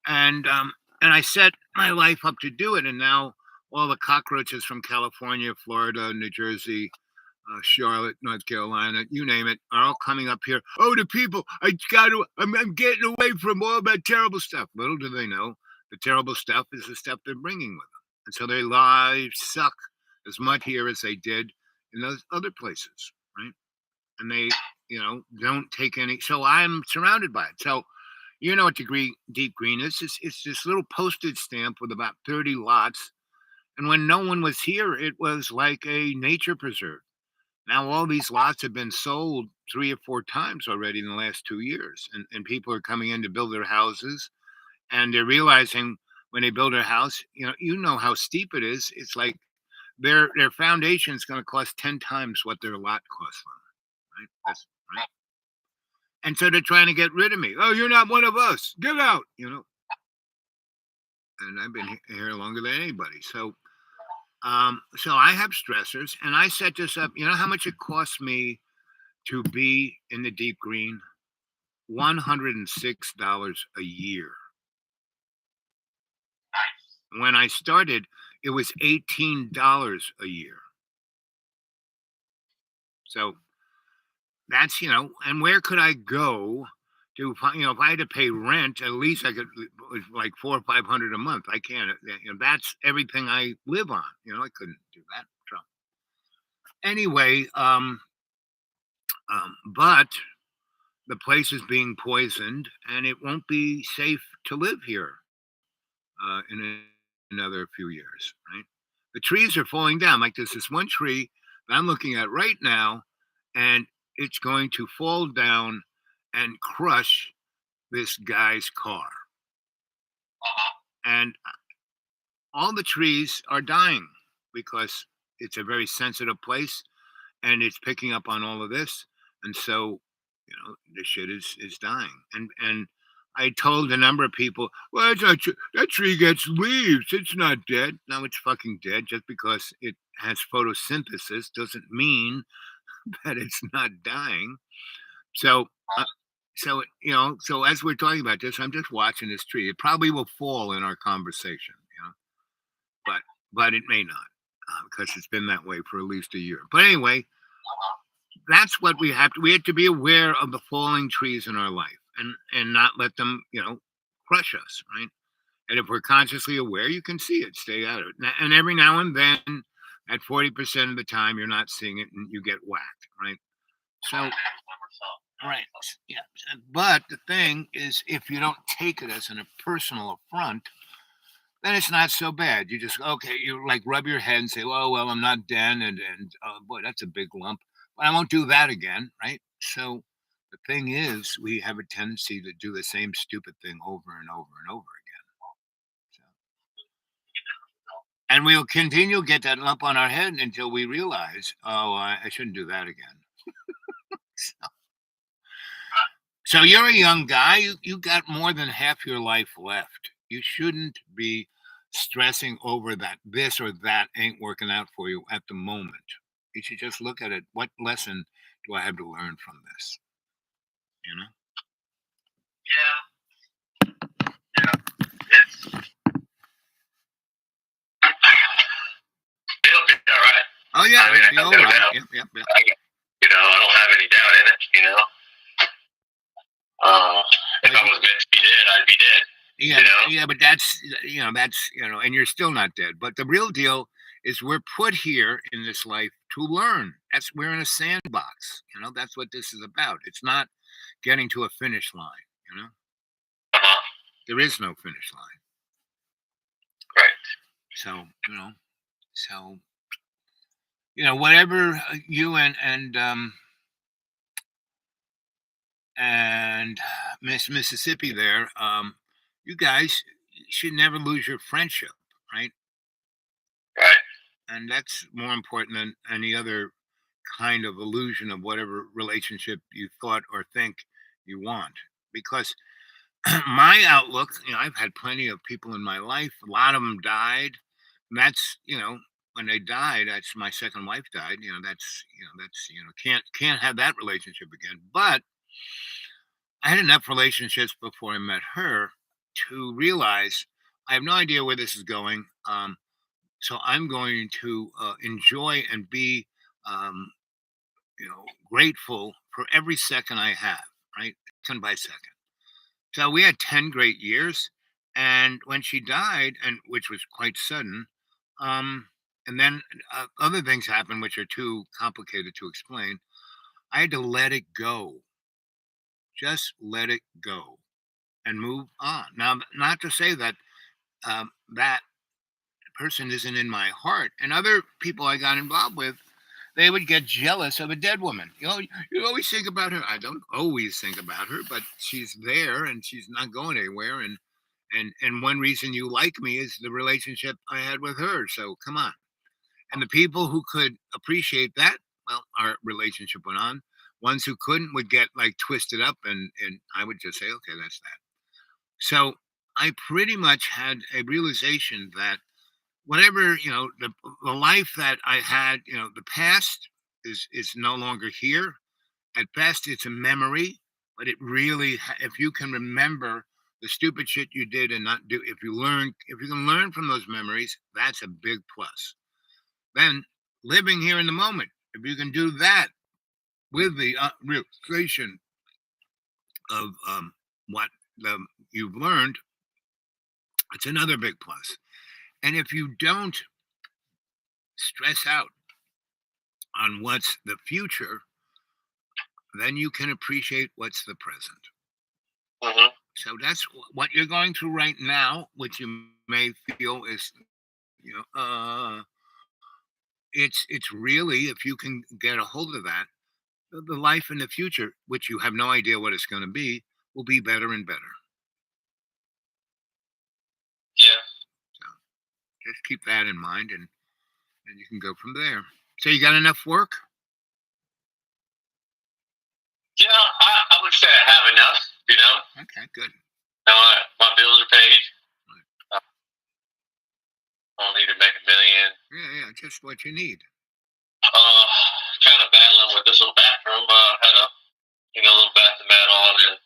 and I set my life up to do it. And now all the cockroaches from California, Florida, New Jersey, Charlotte, North Carolina, you name it, are all coming up here. Oh, the people! I'm getting away from all that terrible stuff. Little do they know, the terrible stuff is the stuff they're bringing with them, and so their lives suck as much here as they did in those other places, right? And they, don't take any. So I'm surrounded by it. So what deep green is? It's this little postage stamp with about 30 lots. And when no one was here, it was like a nature preserve. Now all these lots have been sold 3 or 4 times already in the last 2 years, and people are coming in to build their houses, and they're realizing when they build their house, you know how steep it is. It's like their foundation is going to cost 10 times what their lot costs them, right? That's right. And so they're trying to get rid of me. Oh, you're not one of us. Get out, And I've been here longer than anybody. So I have stressors, and I set this up. You know how much it costs me to be in the deep green? $106 a year. When I started, it was $18 a year. So that's, and where could I go to, if I had to pay rent, at least I could, like $400 or $500 a month. I can't, that's everything I live on. I couldn't do that. So anyway, but the place is being poisoned, and it won't be safe to live here in another few years, right? The trees are falling down. Like there's this one tree that I'm looking at right now, and it's going to fall down and crush this guy's car. And all the trees are dying because it's a very sensitive place, and it's picking up on all of this. And so, the shit is dying. And I told a number of people, well, it's not that tree gets leaves. It's not dead. No, it's fucking dead. Just because it has photosynthesis doesn't mean that it's not dying. So, so as we're talking about this, I'm just watching this tree. It probably will fall in our conversation, but it may not, because it's been that way for at least a year. But anyway, that's what we have to be aware of the falling trees in our life, and not let them, crush us, right? And if we're consciously aware, you can see it, stay out of it. And every now and then, at 40% of the time, you're not seeing it, and you get whacked, right? So, right, yeah. But the thing is, if you don't take it as a personal affront, then it's not so bad. You just okay, you like rub your head and say, well, I'm not dead, and boy, that's a big lump. But I won't do that again, right? So the thing is, we have a tendency to do the same stupid thing over and over and over again. So, and we'll continue to get that lump on our head until we realize, I shouldn't do that again. So you're a young guy. You got more than half your life left. You shouldn't be stressing over that this or that ain't working out for you at the moment. You should just look at it. What lesson do I have to learn from this? You know? It's, it'll be all right. Oh yeah, I mean, it'll be I all have no right. doubt. Yep. You know, I don't have any doubt in it. You know, if I was meant to be dead, I'd be dead. Yeah, You know? yeah, but that's and you're still not dead. But the real deal is we're put here in this life to learn. We're in a sandbox. That's what this is about. It's not getting to a finish line. Uh-huh. There is no finish line. Right. So whatever you and Miss Mississippi there, you guys should never lose your friendship, right? Right. And that's more important than any other kind of illusion of whatever relationship you thought or think you want. Because my outlook, I've had plenty of people in my life. A lot of them died. And that's, when they died, that's my second wife died. That's can't have that relationship again. But I had enough relationships before I met her to realize I have no idea where this is going. So I'm going to enjoy and be, grateful for every second I have, right? Second by second. So we had 10 great years. And when she died, and which was quite sudden, and then other things happened which are too complicated to explain, I had to let it go. Just let it go and move on. Now, not to say that that person isn't in my heart. And other people I got involved with, they would get jealous of a dead woman. You always think about her. I don't always think about her, but she's there and she's not going anywhere. And one reason you like me is the relationship I had with her. So come on. And the people who could appreciate that, well, our relationship went on. Ones who couldn't would get like twisted up, and I would just say, okay, that's that. So I pretty much had a realization that whatever, the life that I had, the past is no longer here. At best, it's a memory, but it really, if you can remember the stupid shit you did and not do, if you can learn from those memories, that's a big plus. Then living here in the moment, if you can do that with the realization of what you've learned, it's another big plus. And if you don't stress out on what's the future, then you can appreciate what's the present. Mm-hmm. So that's what you're going through right now, which you may feel is, it's really, if you can get a hold of that, the life in the future, which you have no idea what it's going to be, will be better and better. Yeah. So just keep that in mind, and you can go from there. So you got enough work? Yeah, I would say I have enough, Okay, good. My bills are paid. Right. I don't need to make $1 million. Yeah, just what you need. Kind of battling with this little bathroom. Had a little bathroom mat on, and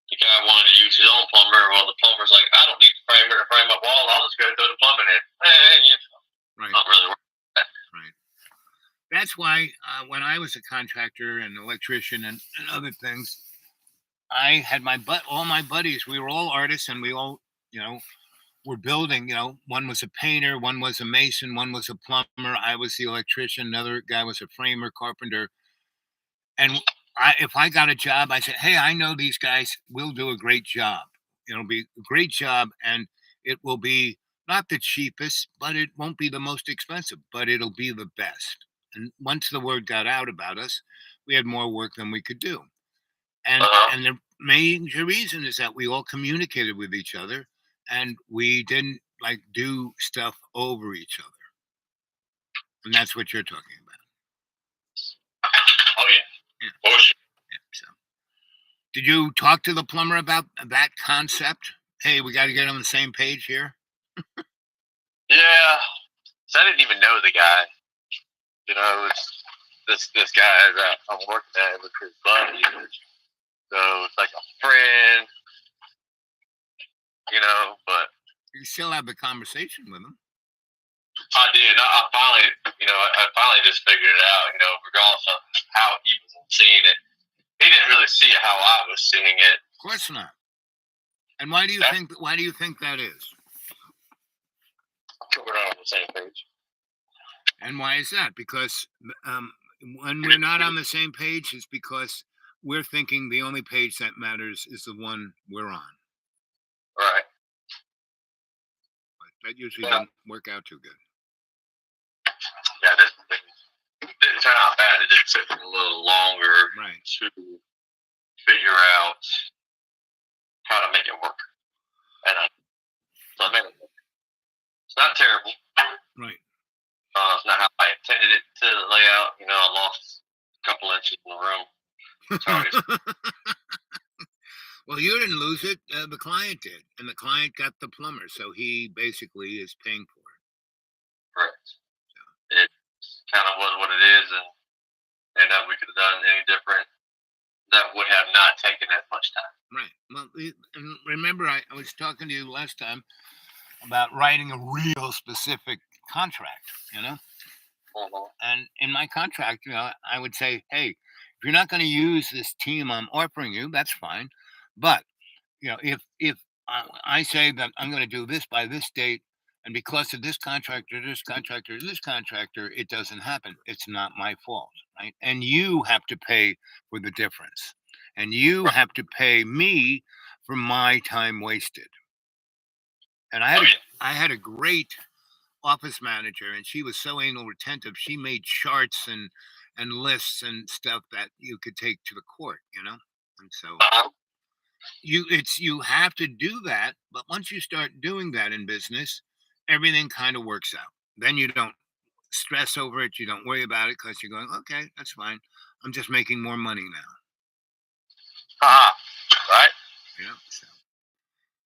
the guy wanted to use his own plumber. Well, the plumber's like, I don't need the framer to frame my wall. I'll just go throw the plumbing in. Right. Not really working. Right. That's why when I was a contractor and electrician and other things, I had all my buddies. We were all artists, and we all, were building. One was a painter, one was a mason, one was a plumber. I was the electrician. Another guy was a framer, carpenter. And if I got a job, I said, "Hey, I know these guys will do a great job. It'll be a great job, and it will be Not the cheapest, but it won't be the most expensive, but it'll be the best. And once the word got out about us, we had more work than we could do. And the major reason is that we all communicated with each other and we didn't like do stuff over each other. And that's what you're talking about. Oh yeah. Yeah. For sure. Yeah, so. Did you talk to the plumber about that concept? Hey, we got to get on the same page here. Yeah. So I didn't even know the guy. You know, it's this guy that I'm working at with his buddy. So it's like a friend, you know, but You still have the conversation with him. I did. I finally, I finally just figured it out, regardless of how he was seeing it. He didn't really see it how I was seeing it. Of course not. And why do you think that is? We're not on the same page. And why is that? Because when we're not on the same page, it's because we're thinking the only page that matters is the one we're on. Right. But that usually doesn't work out too good. Yeah, it didn't turn out bad. It just took a little longer Right. to figure out how to make it work. And so I made it work. It's not terrible. Right. It's not how I intended it to lay out. I lost a couple inches in the room. Sorry. Well, you didn't lose it. The client did. And the client got the plumber. So he basically is paying for it. Correct. It kind of was what it is, and that we could have done any different. That would have not taken that much time. Right. Well, and remember, I was talking to you last time about writing a real specific contract, Mm-hmm. And in my contract, I would say, hey, if you're not going to use this team I'm offering you, that's fine. But, if I say that I'm going to do this by this date, and because of this contractor, it doesn't happen. It's not my fault, right? And you have to pay for the difference. And you have to pay me for my time wasted. And I had a great office manager, and she was so anal retentive. She made charts and lists and stuff that you could take to the court, And so you have to do that. But once you start doing that in business, everything kind of works out. Then you don't stress over it. You don't worry about it because you're going, okay, that's fine. I'm just making more money now. Right.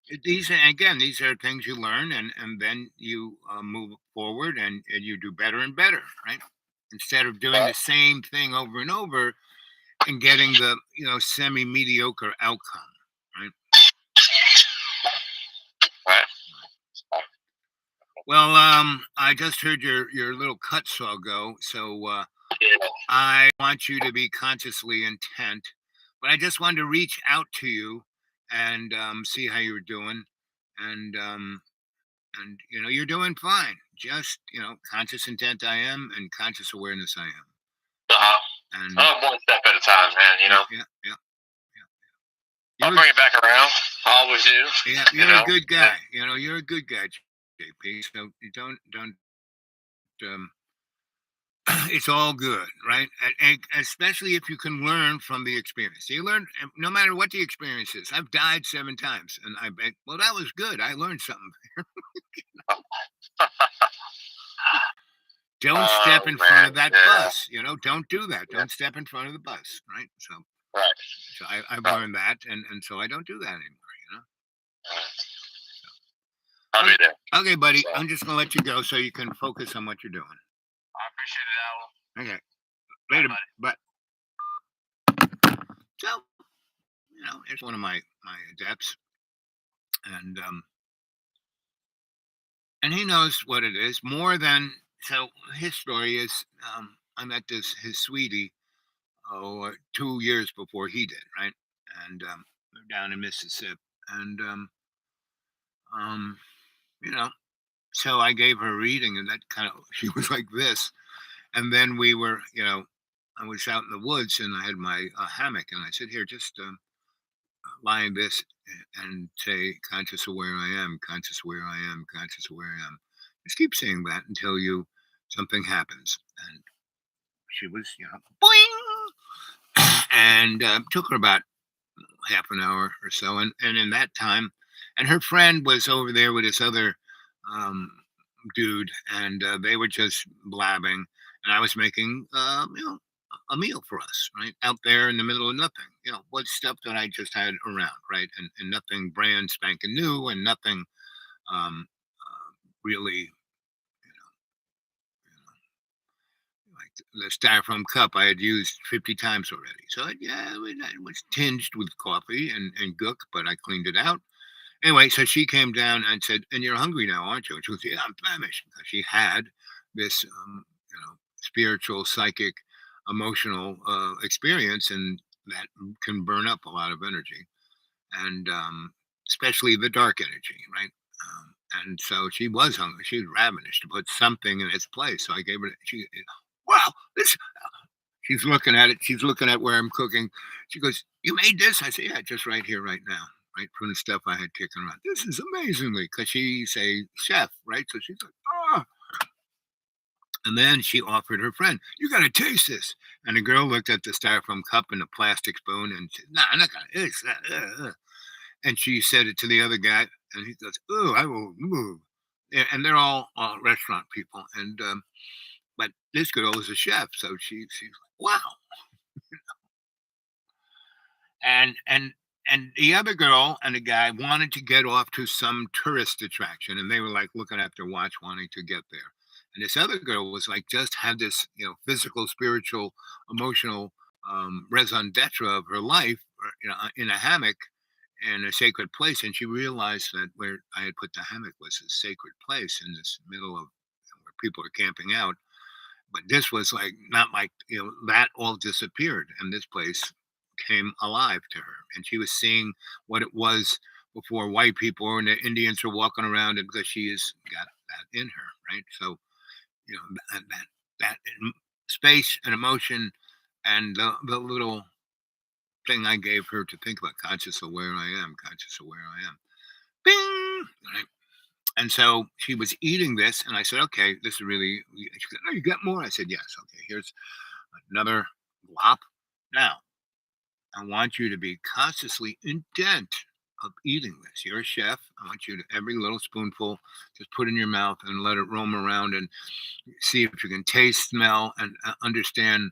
So these are things you learn, and then you move forward, and you do better and better, right? Instead of doing the same thing over and over and getting the semi mediocre outcome, right? Right. Well, I just heard your little cut saw go, so Yeah. I want you to be consciously intent. But I just wanted to reach out to you and see how you were doing, and you're doing fine. Just conscious intent I am, and conscious awareness I am. And One step at a time, man. yeah. I'll bring it back around. I always do. Yeah, you're a good guy. You're a good guy, JP. So you don't. It's all good, right? And especially if you can learn from the experience. You learn no matter what the experience is. I've died 7 times, and I bet, well, that was good. I learned something. Don't step in front of that bus. Don't do that. Don't step in front of the bus, right? So, Right. So I've learned that, and so I don't do that anymore. I'll be there. Okay, buddy. I'm just gonna let you go so you can focus on what you're doing. I appreciate it, Al. Okay. Later, but so it's one of my adepts, and he knows what it is more than. So his story is, I met his sweetie 2 years before he did, right? And they're down in Mississippi, and so I gave her a reading, and that she was like this, and then we were, I was out in the woods, and I had my hammock, and I said, here, just lie in this and say, conscious of where I am, conscious of where I am, conscious of where I am. Just keep saying that until something happens. And she was, boing! And took her about half an hour or so. And in that time, and her friend was over there with this other dude, and they were just blabbing. And I was making, a meal for us, right? Out there in the middle of nothing. What stuff that I just had around, right? And nothing brand spanking new and nothing really, like the styrofoam cup I had used 50 times already. So it was tinged with coffee and gook, but I cleaned it out. Anyway, so she came down and said, "And you're hungry now, aren't you?" And she goes, "Yeah, I'm famished," because she had this, spiritual, psychic, emotional experience, and that can burn up a lot of energy, and especially the dark energy, right? And so she was hungry. She was ravenous to put something in its place. So I gave her. Wow, this. She's looking at it. She's looking at where I'm cooking. She goes, "You made this?" I said, "Yeah, just right here, right now." Right from the stuff I had kicking around. This is amazingly, because she's a chef, right? So she's like, "Oh." And then she offered her friend, "You got to taste this." And the girl looked at the styrofoam cup and the plastic spoon and said, "Nah, I'm not going to. It's And she said it to the other guy, and he goes, "Oh, I will move." And they're all restaurant people. And but this girl is a chef, so she's like, "Wow." And the other girl and the guy wanted to get off to some tourist attraction, and they were like looking at their watch, wanting to get there. And this other girl was like, just had this, physical, spiritual, emotional raison d'etre of her life, in a hammock in a sacred place. And she realized that where I had put the hammock was a sacred place in this middle of where people are camping out. But this was like not like, that all disappeared, and this place came alive to her, and she was seeing what it was before white people and the Indians were walking around, and because she has got that in her, right? So that space and emotion, and the little thing I gave her to think about, conscious of where I am, conscious of where I am. Bing! Right? And so she was eating this, and I said, "Okay, this is really." She said, "No, you got more." I said, "Yes." "Okay, here's another glop. Now, I want you to be consciously intent of eating this. You're a chef. I want you to, every little spoonful, just put in your mouth and let it roam around, and see if you can taste, smell, and understand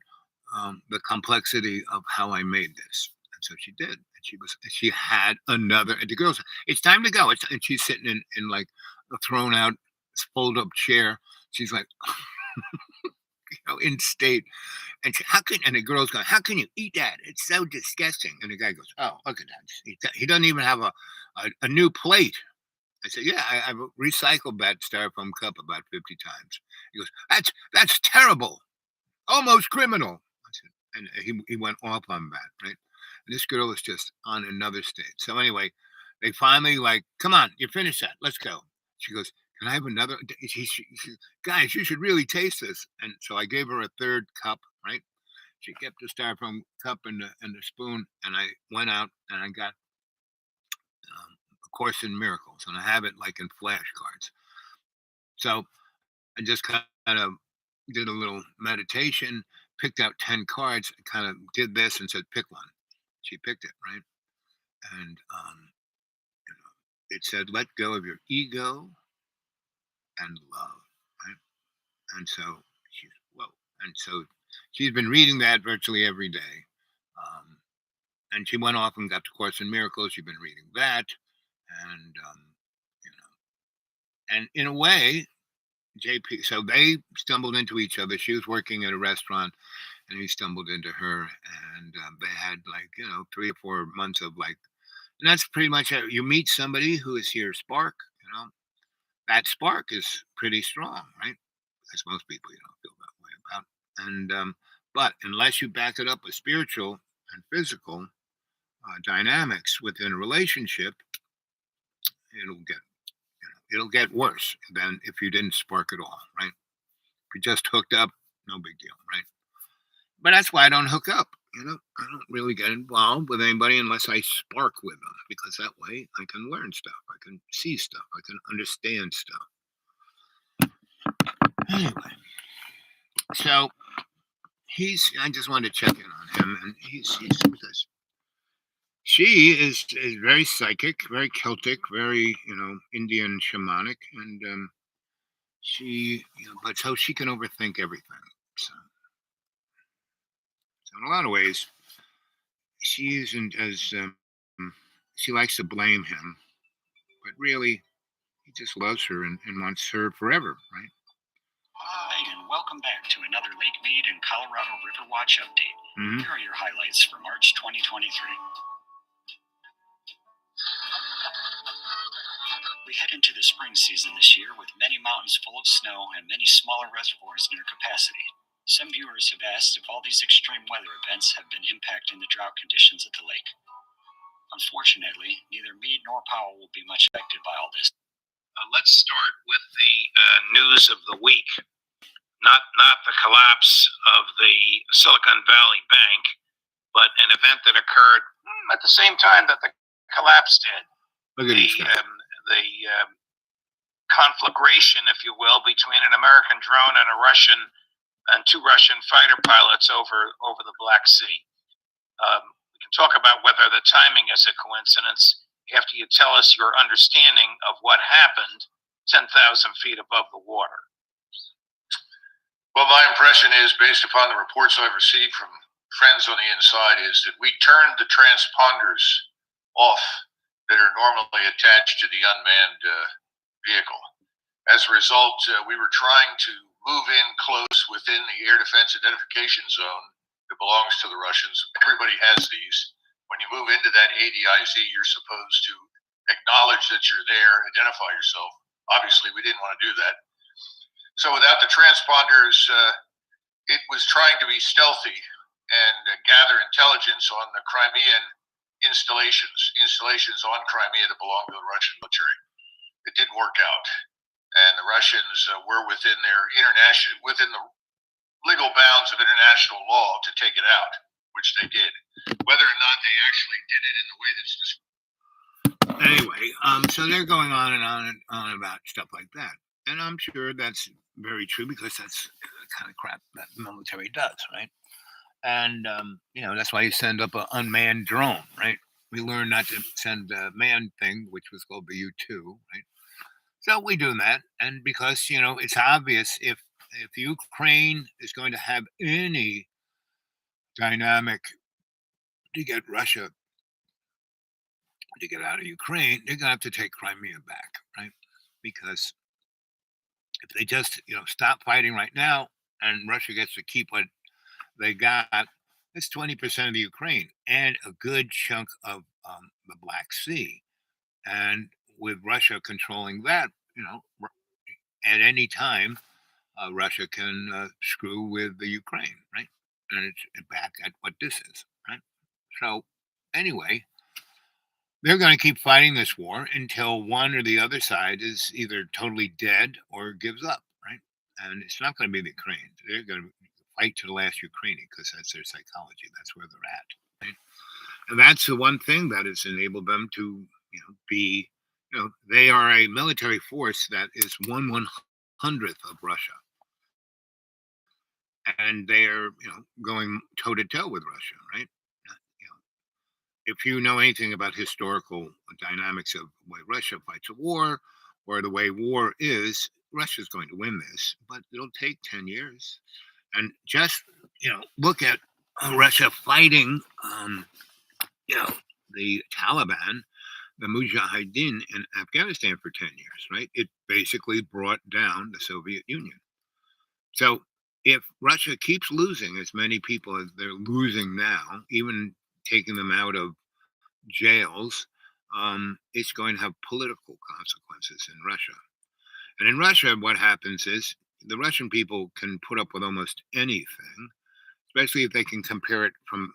the complexity of how I made this." And so she did. And she had another, and the girl said, "It's time to go." And she's sitting in like a thrown out, fold up chair. She's like, in state. And and the girl's going, "How can you eat that? It's so disgusting." And the guy goes, "Oh, look at that. He doesn't even have a new plate." I said, "Yeah, I've recycled that styrofoam cup about 50 times." He goes, That's terrible, almost criminal." I said, and he went off on that, right? And this girl is just on another stage. So anyway, they finally like, "Come on, you finished that. Let's go." She goes, "Can I have another?" "Guys, you should really taste this." And so I gave her a third cup, right? She kept the styrofoam cup and the spoon, and I went out and I got A Course in Miracles, and I have it like in flashcards. So I just kind of did a little meditation, picked out 10 cards, and kind of did this and said, "Pick one." She picked it, right? And it said, "Let go of your ego and love," right? And so she's, whoa. And so she's been reading that virtually every day. And she went off and got the Course in Miracles. She's been reading that. And, and in a way, JP, so they stumbled into each other. She was working at a restaurant, and he stumbled into her. And they had like, 3 or 4 months of like, and that's pretty much it. You meet somebody who is your spark, that spark is pretty strong, right? As most people, feel that way about. And but unless you back it up with spiritual and physical dynamics within a relationship, it'll get worse than if you didn't spark at all, right? If you just hooked up, no big deal, right? But that's why I don't hook up. I don't really get involved with anybody unless I spark with them, because that way I can learn stuff, I can see stuff, I can understand stuff. Anyway, so I just wanted to check in on him, and he's with us. She is very psychic, very Celtic, very Indian shamanic, and she but so she can overthink everything. So in a lot of ways, she isn't as she likes to blame him, but really he just loves her and wants her forever, right? Hi, and welcome back to another Lake Mead and Colorado River Watch update. Mhm. Here are your highlights for March 2023. We head into the spring season this year with many mountains full of snow and many smaller reservoirs near capacity. Some viewers have asked if all these extreme weather events have been impacting the drought conditions at the lake. Unfortunately, neither Mead nor Powell will be much affected by all this. Let's start with the news of the week. Not the collapse of the Silicon Valley Bank, but an event that occurred at the same time that the collapse did. Look at these guys. The conflagration, if you will, between an American drone and two Russian fighter pilots over the Black Sea. We can talk about whether the timing is a coincidence after you tell us your understanding of what happened 10,000 feet above the water. Well, my impression is, based upon the reports I've received from friends on the inside, is that we turned the transponders off that are normally attached to the unmanned vehicle. As a result, we were trying to move in close within the air defense identification zone that belongs to the Russians. Everybody has these. When you move into that ADIZ, you're supposed to acknowledge that you're there, identify yourself. Obviously, we didn't want to do that. So without the transponders, it was trying to be stealthy and gather intelligence on the Crimean installations on Crimea that belong to the Russian military. It didn't work out, and the Russians were within the legal bounds of international law to take it out, which they did. Whether or not they actually did it in the way that's described. Anyway, so they're going on and on about stuff like that, and I'm sure that's very true, because that's the kind of crap that the military does, right? And that's why you send up an unmanned drone, right? We learned not to send a manned thing, which was called the U-2, right? So we do that, and because it's obvious, if Ukraine is going to have any dynamic to get Russia to get out of Ukraine, they're gonna have to take Crimea back, right? Because if they just stop fighting right now, and Russia gets to keep what they got, it's 20% of the Ukraine and a good chunk of the Black Sea. And with Russia controlling that, at any time, Russia can screw with the Ukraine, right? And it's back at what this is, right? So anyway, they're going to keep fighting this war until one or the other side is either totally dead or gives up, right? And it's not going to be the Ukrainians. They're going to fight to the last Ukrainian, because that's their psychology. That's where they're at, right? And that's the one thing that has enabled them to, be, they are a military force that is 1/100th of Russia. And they're, going toe to toe with Russia, right? If you know anything about historical dynamics of the way Russia fights a war, or the way war is, Russia's going to win this, but it'll take 10 years. And just, look at Russia fighting, the Taliban, the Mujahideen in Afghanistan for 10 years, right? It basically brought down the Soviet Union. So if Russia keeps losing as many people as they're losing now, even taking them out of jails, it's going to have political consequences in Russia. And in Russia, what happens is the Russian people can put up with almost anything, especially if they can compare it from,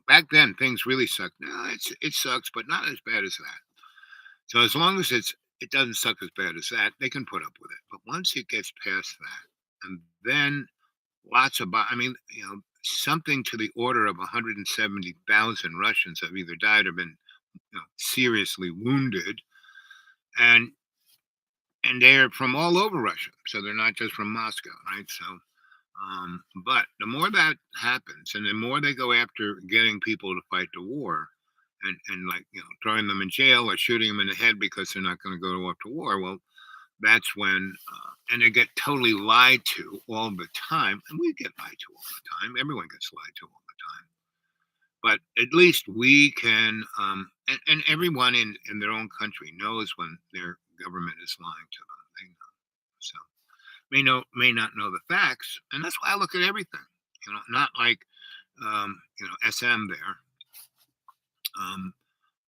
back then things really sucked. No, it sucks, but not as bad as that. So as long as it doesn't suck as bad as that, they can put up with it. But once it gets past that, and then lots of, something to the order of 170,000 Russians have either died or been seriously wounded, and they're from all over Russia, so they're not just from Moscow, right? So, but the more that happens, and the more they go after getting people to fight the war, and like throwing them in jail or shooting them in the head because they're not going to go off to war, well, that's when, and they get totally lied to all the time, and we get lied to all the time. Everyone gets lied to all the time. But at least we can, and everyone in their own country knows when their government is lying to them. They know. So may not know the facts, and that's why I look at everything. Not like SM there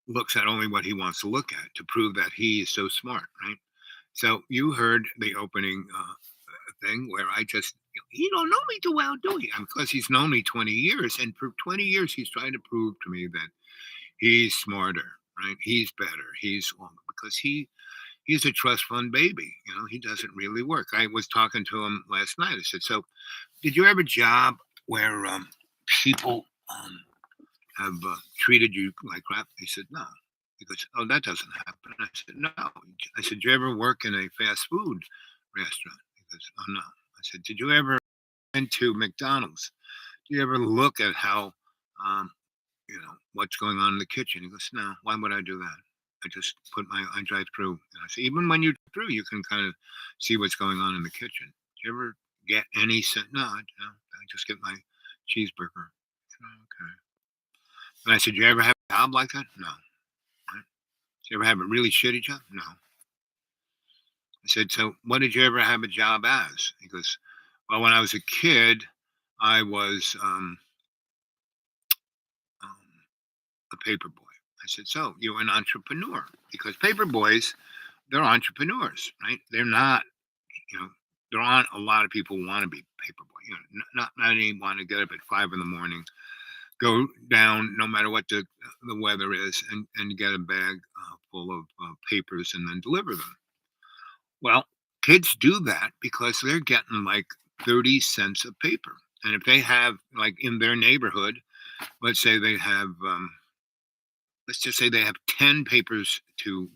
looks at only what he wants to look at to prove that he is so smart, right? So you heard the opening thing where I just, he don't know me too well, do he? Because he's known me 20 years, and for 20 years he's trying to prove to me that he's smarter, right? He's better. Because he's a trust fund baby. He doesn't really work. I was talking to him last night. I said, so did you have a job where people have treated you like crap? He said, no. He goes, oh, that doesn't happen. I said, no. I said, did you ever work in a fast food restaurant? He goes, oh, no. I said, did you ever into McDonald's? Do you ever look at how, what's going on in the kitchen? He goes, no, why would I do that? I just I drive through. And I say, even when you're through, you can kind of see what's going on in the kitchen. Do you ever get any sense? No, I just get my cheeseburger. Okay. And I said, you ever have a job like that? No. Right? Did you ever have a really shitty job? No. I said, so what did you ever have a job as? He goes, well, when I was a kid, I was a paper boy. I said, so you're an entrepreneur? Because paper boys, they're entrepreneurs, right? They're not, there aren't a lot of people who want to be paper boy. Not any want to get up at 5 a.m, go down no matter what the weather is, and get a bag full of papers and then deliver them. Well, kids do that because they're getting like 30 cents a paper. And if they have, like in their neighborhood, let's say they have, let's just say they have 10 papers to,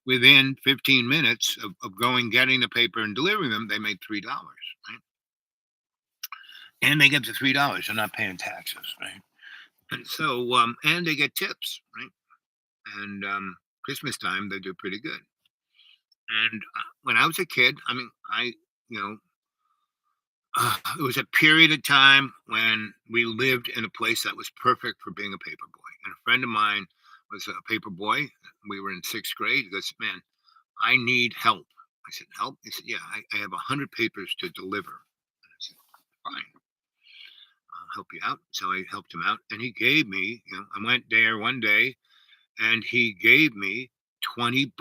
within 15 minutes of going, getting the paper and delivering them, they made $3, right? And they get the $3. They're not paying taxes, right? And so, and they get tips, right? And Christmas time, they do pretty good. And when I was a kid, it was a period of time when we lived in a place that was perfect for being a paper boy. And a friend of mine was a paper boy. We were in 6th grade. He goes, man, I need help. I said, help? He said, yeah, I have 100 papers to deliver. And I said, fine, I'll help you out. So I helped him out. And he gave me, I went there one day and he gave me $20.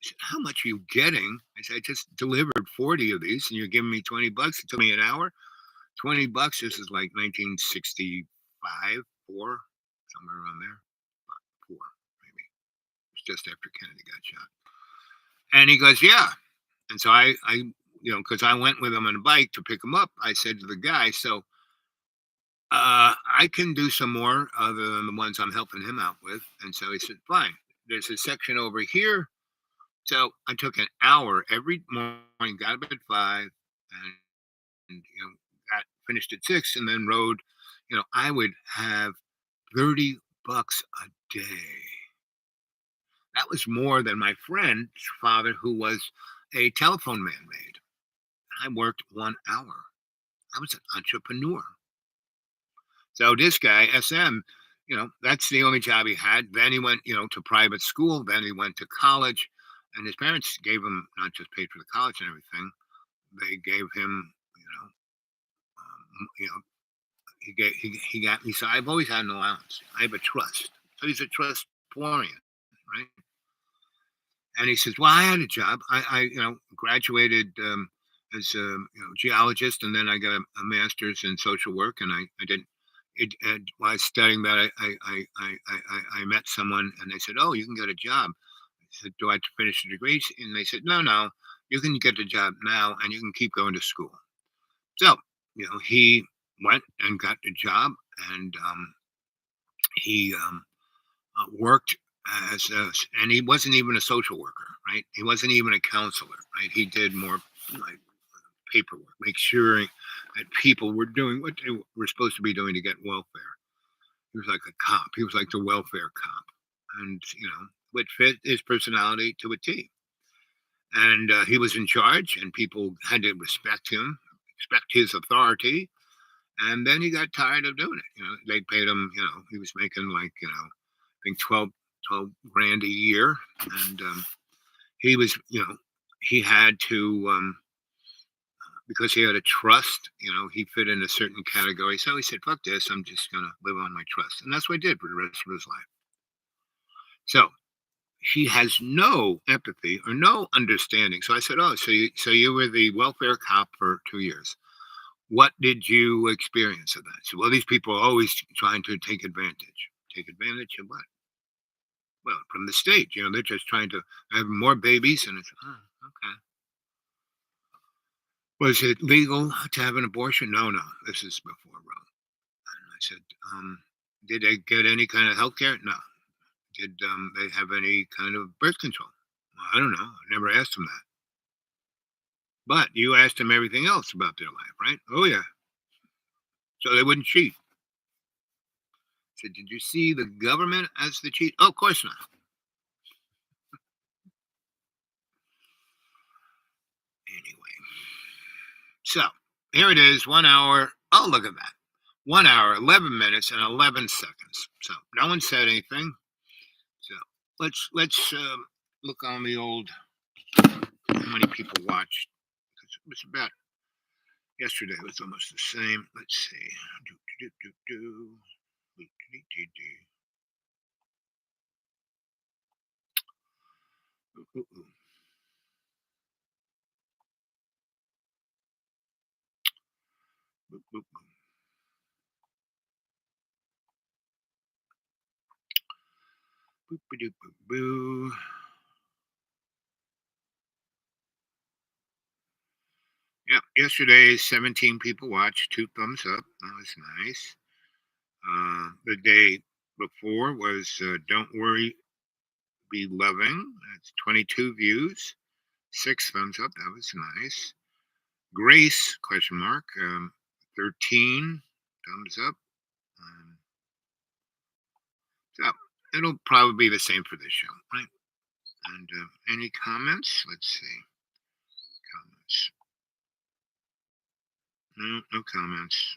I said, how much are you getting? I said, I just delivered 40 of these and you're giving me $20. It took me an hour. $20. This is like 1965, 4, somewhere around there. 4, maybe. It was just after Kennedy got shot. And he goes, yeah. And so I because I went with him on a bike to pick him up, I said to the guy, so I can do some more other than the ones I'm helping him out with. And so he said, fine. There's a section over here. So I took an hour every morning, got up at 5, and got finished at 6, and then rode. I would have $30 a day. That was more than my friend's father, who was a telephone man, made. I worked 1 hour. I was an entrepreneur. So this guy, SM, that's the only job he had. Then he went, to private school. Then he went to college. And his parents gave him, not just paid for the college and everything, they gave him, he said, I've always had an allowance. I have a trust. So he's a trust florian, right? And he says, well, I had a job. I graduated as a geologist, and then I got a master's in social work, and I didn't. While I was studying that, I met someone, and they said, oh, you can get a job. I said, do I have to finish the degree? And they said, no, you can get the job now and you can keep going to school. So, he went and got the job, and he worked and he wasn't even a social worker, right? He wasn't even a counselor, right? He did more like paperwork, make sure that people were doing what they were supposed to be doing to get welfare. He was like a cop. He was like the welfare cop, and would fit his personality to a T. And he was in charge, and people had to respect him, respect his authority. And then he got tired of doing it. They paid him. He was making like I think 12 grand a year, and he was he had to because he had a trust. He fit in a certain category. So he said, "Fuck this! I'm just gonna live on my trust," and that's what he did for the rest of his life. So he has no empathy or no understanding. So I said, "Oh, so you were the welfare cop for 2 years. What did you experience of that?" So, well, these people are always trying to take advantage. Take advantage of what? Well, from the state. They're just trying to have more babies, and it's okay. Was it legal to have an abortion? No. This is before Roe. And I said, did they get any kind of health care? No. Did they have any kind of birth control? Well, I don't know. I never asked them that. But you asked them everything else about their life, right? Oh, yeah. So they wouldn't cheat. I said, did you see the government as the cheat? Oh, of course not. Anyway. So here it is, 1 hour. Oh, look at that. 1 hour, 11 minutes, and 11 seconds. So no one said anything. So let's look on the old how many people watched. It was about yesterday. It was almost the same. Let's see. Boo. Yep, yesterday 17 people watched, 2 thumbs up. That was nice. The day before was Don't Worry, Be Loving. That's 22 views, 6 thumbs up. That was nice. Grace, question mark, 13 thumbs up. So it'll probably be the same for this show, right? And any comments? Let's see. Comments. No comments. Let's see.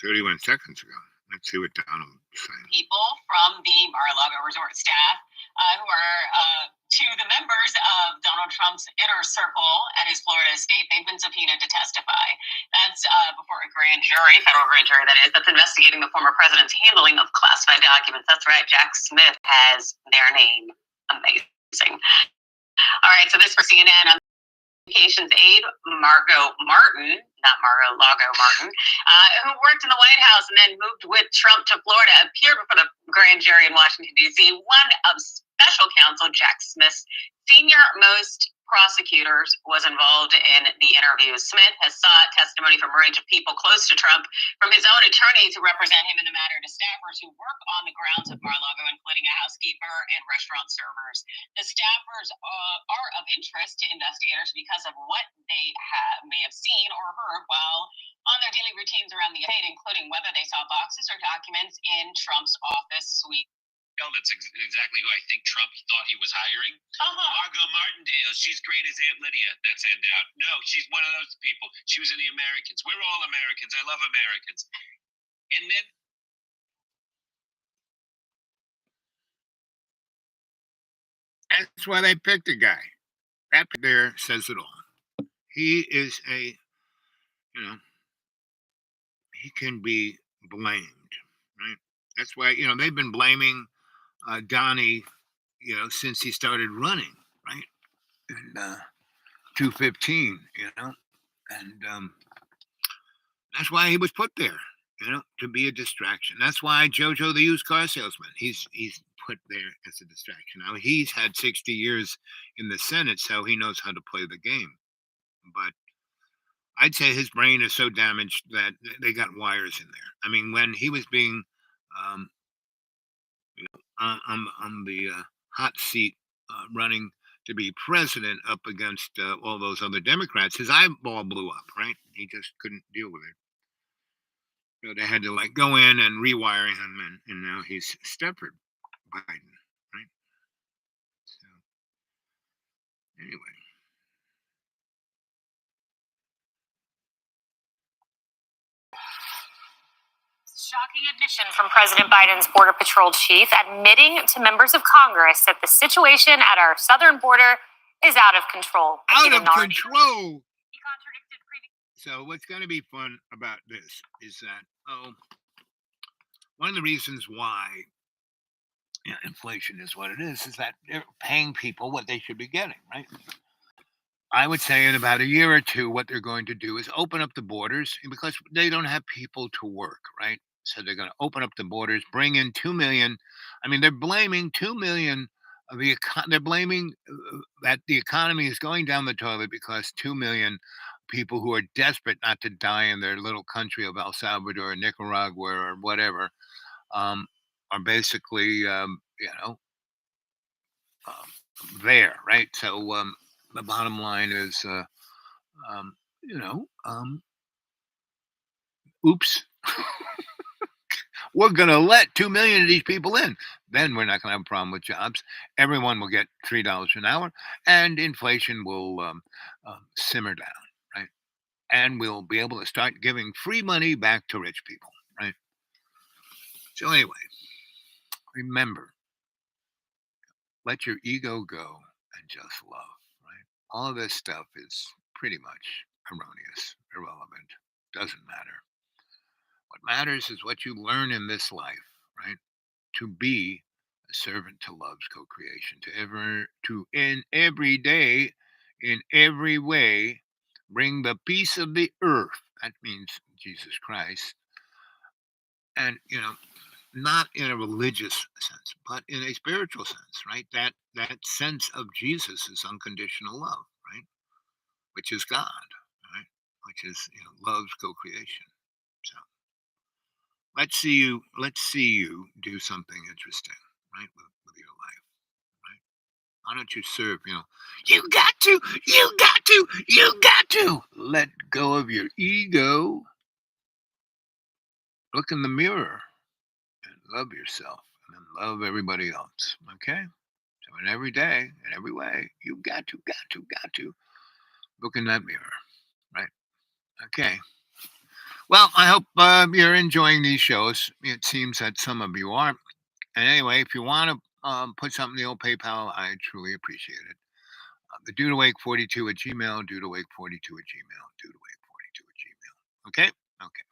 "31 seconds ago." Let's see what Donald is saying. People from the Mar-a-Lago resort staff who are to the members of Donald Trump's inner circle at his Florida estate. They've been subpoenaed to testify. That's before a grand jury, federal grand jury that is, that's investigating the former president's handling of classified documents. That's right, Jack Smith has their name. Amazing. All right, so this for CNN. Communications aide Margot Martin, not Mar-a-Lago Martin, who worked in the White House and then moved with Trump to Florida, appeared before the grand jury in Washington, D.C. One of special counsel Jack Smith's senior-most prosecutors was involved in the interview. Smith has sought testimony from a range of people close to Trump, from his own attorneys who represent him in the matter to staffers who work on the grounds of Mar-a-Lago, including a housekeeper and restaurant servers. The staffers are of interest to investigators because of what they may have seen or heard while on their daily routines around the estate, including whether they saw boxes or documents in Trump's office suite. That's exactly who I think Trump thought he was hiring. Margot Martindale, she's great as Aunt Lydia. That's handout. No, she's one of those people. She was in the Americans. We're all Americans. I love Americans. And then that's why they picked a guy. That there says it all. he is he can be blamed, right? That's why, they've been blaming Donnie, since he started running, right? In 215, and that's why he was put there, to be a distraction. That's why Jojo, the used car salesman, he's put there as a distraction. Now he's had 60 years in the Senate, so he knows how to play the game. But I'd say his brain is so damaged that they got wires in there. I mean, when he was being um, on the hot seat, running to be president up against all those other Democrats, his eyeball blew up. Right? He just couldn't deal with it. So they had to go in and rewire him, and now he's Stepford Biden. Right? So anyway. Shocking admission from President Biden's Border Patrol chief admitting to members of Congress that the situation at our southern border is out of control. Out of control. He contradicted previous. So what's going to be fun about this is that, one of the reasons why inflation is what it is that they're paying people what they should be getting, right? I would say in about a year or two, what they're going to do is open up the borders because they don't have people to work, right? So they're going to open up the borders, bring in 2 million. I mean, they're blaming 2 million of they're blaming that the economy is going down the toilet because 2 million people who are desperate not to die in their little country of El Salvador or Nicaragua or whatever are basically, there, right? So the bottom line is, oops. We're going to let 2 million of these people in. Then we're not going to have a problem with jobs. Everyone will get $3 an hour, and inflation will simmer down, right? And we'll be able to start giving free money back to rich people, right? So anyway, remember, let your ego go and just love, right? All of this stuff is pretty much erroneous, irrelevant, doesn't matter. What matters is what you learn in this life, right? To be a servant to love's co-creation, in every day, in every way, bring the peace of the earth. That means Jesus Christ. And, not in a religious sense, but in a spiritual sense, right? That sense of Jesus is unconditional love, right? Which is God, right? Which is love's co-creation. So let's see you do something interesting, right? With your life, right? Why don't you serve? You got to let go of your ego. Look in the mirror and love yourself, and then love everybody else. Okay? So in every day, in every way, you got to look in that mirror, right? Okay. Well, I hope you're enjoying these shows. It seems that some of you are. And anyway, if you want to put something in the old PayPal, I truly appreciate it. The dudewake42 at Gmail, dudewake42 at Gmail, dudewake42 at Gmail. Okay? Okay.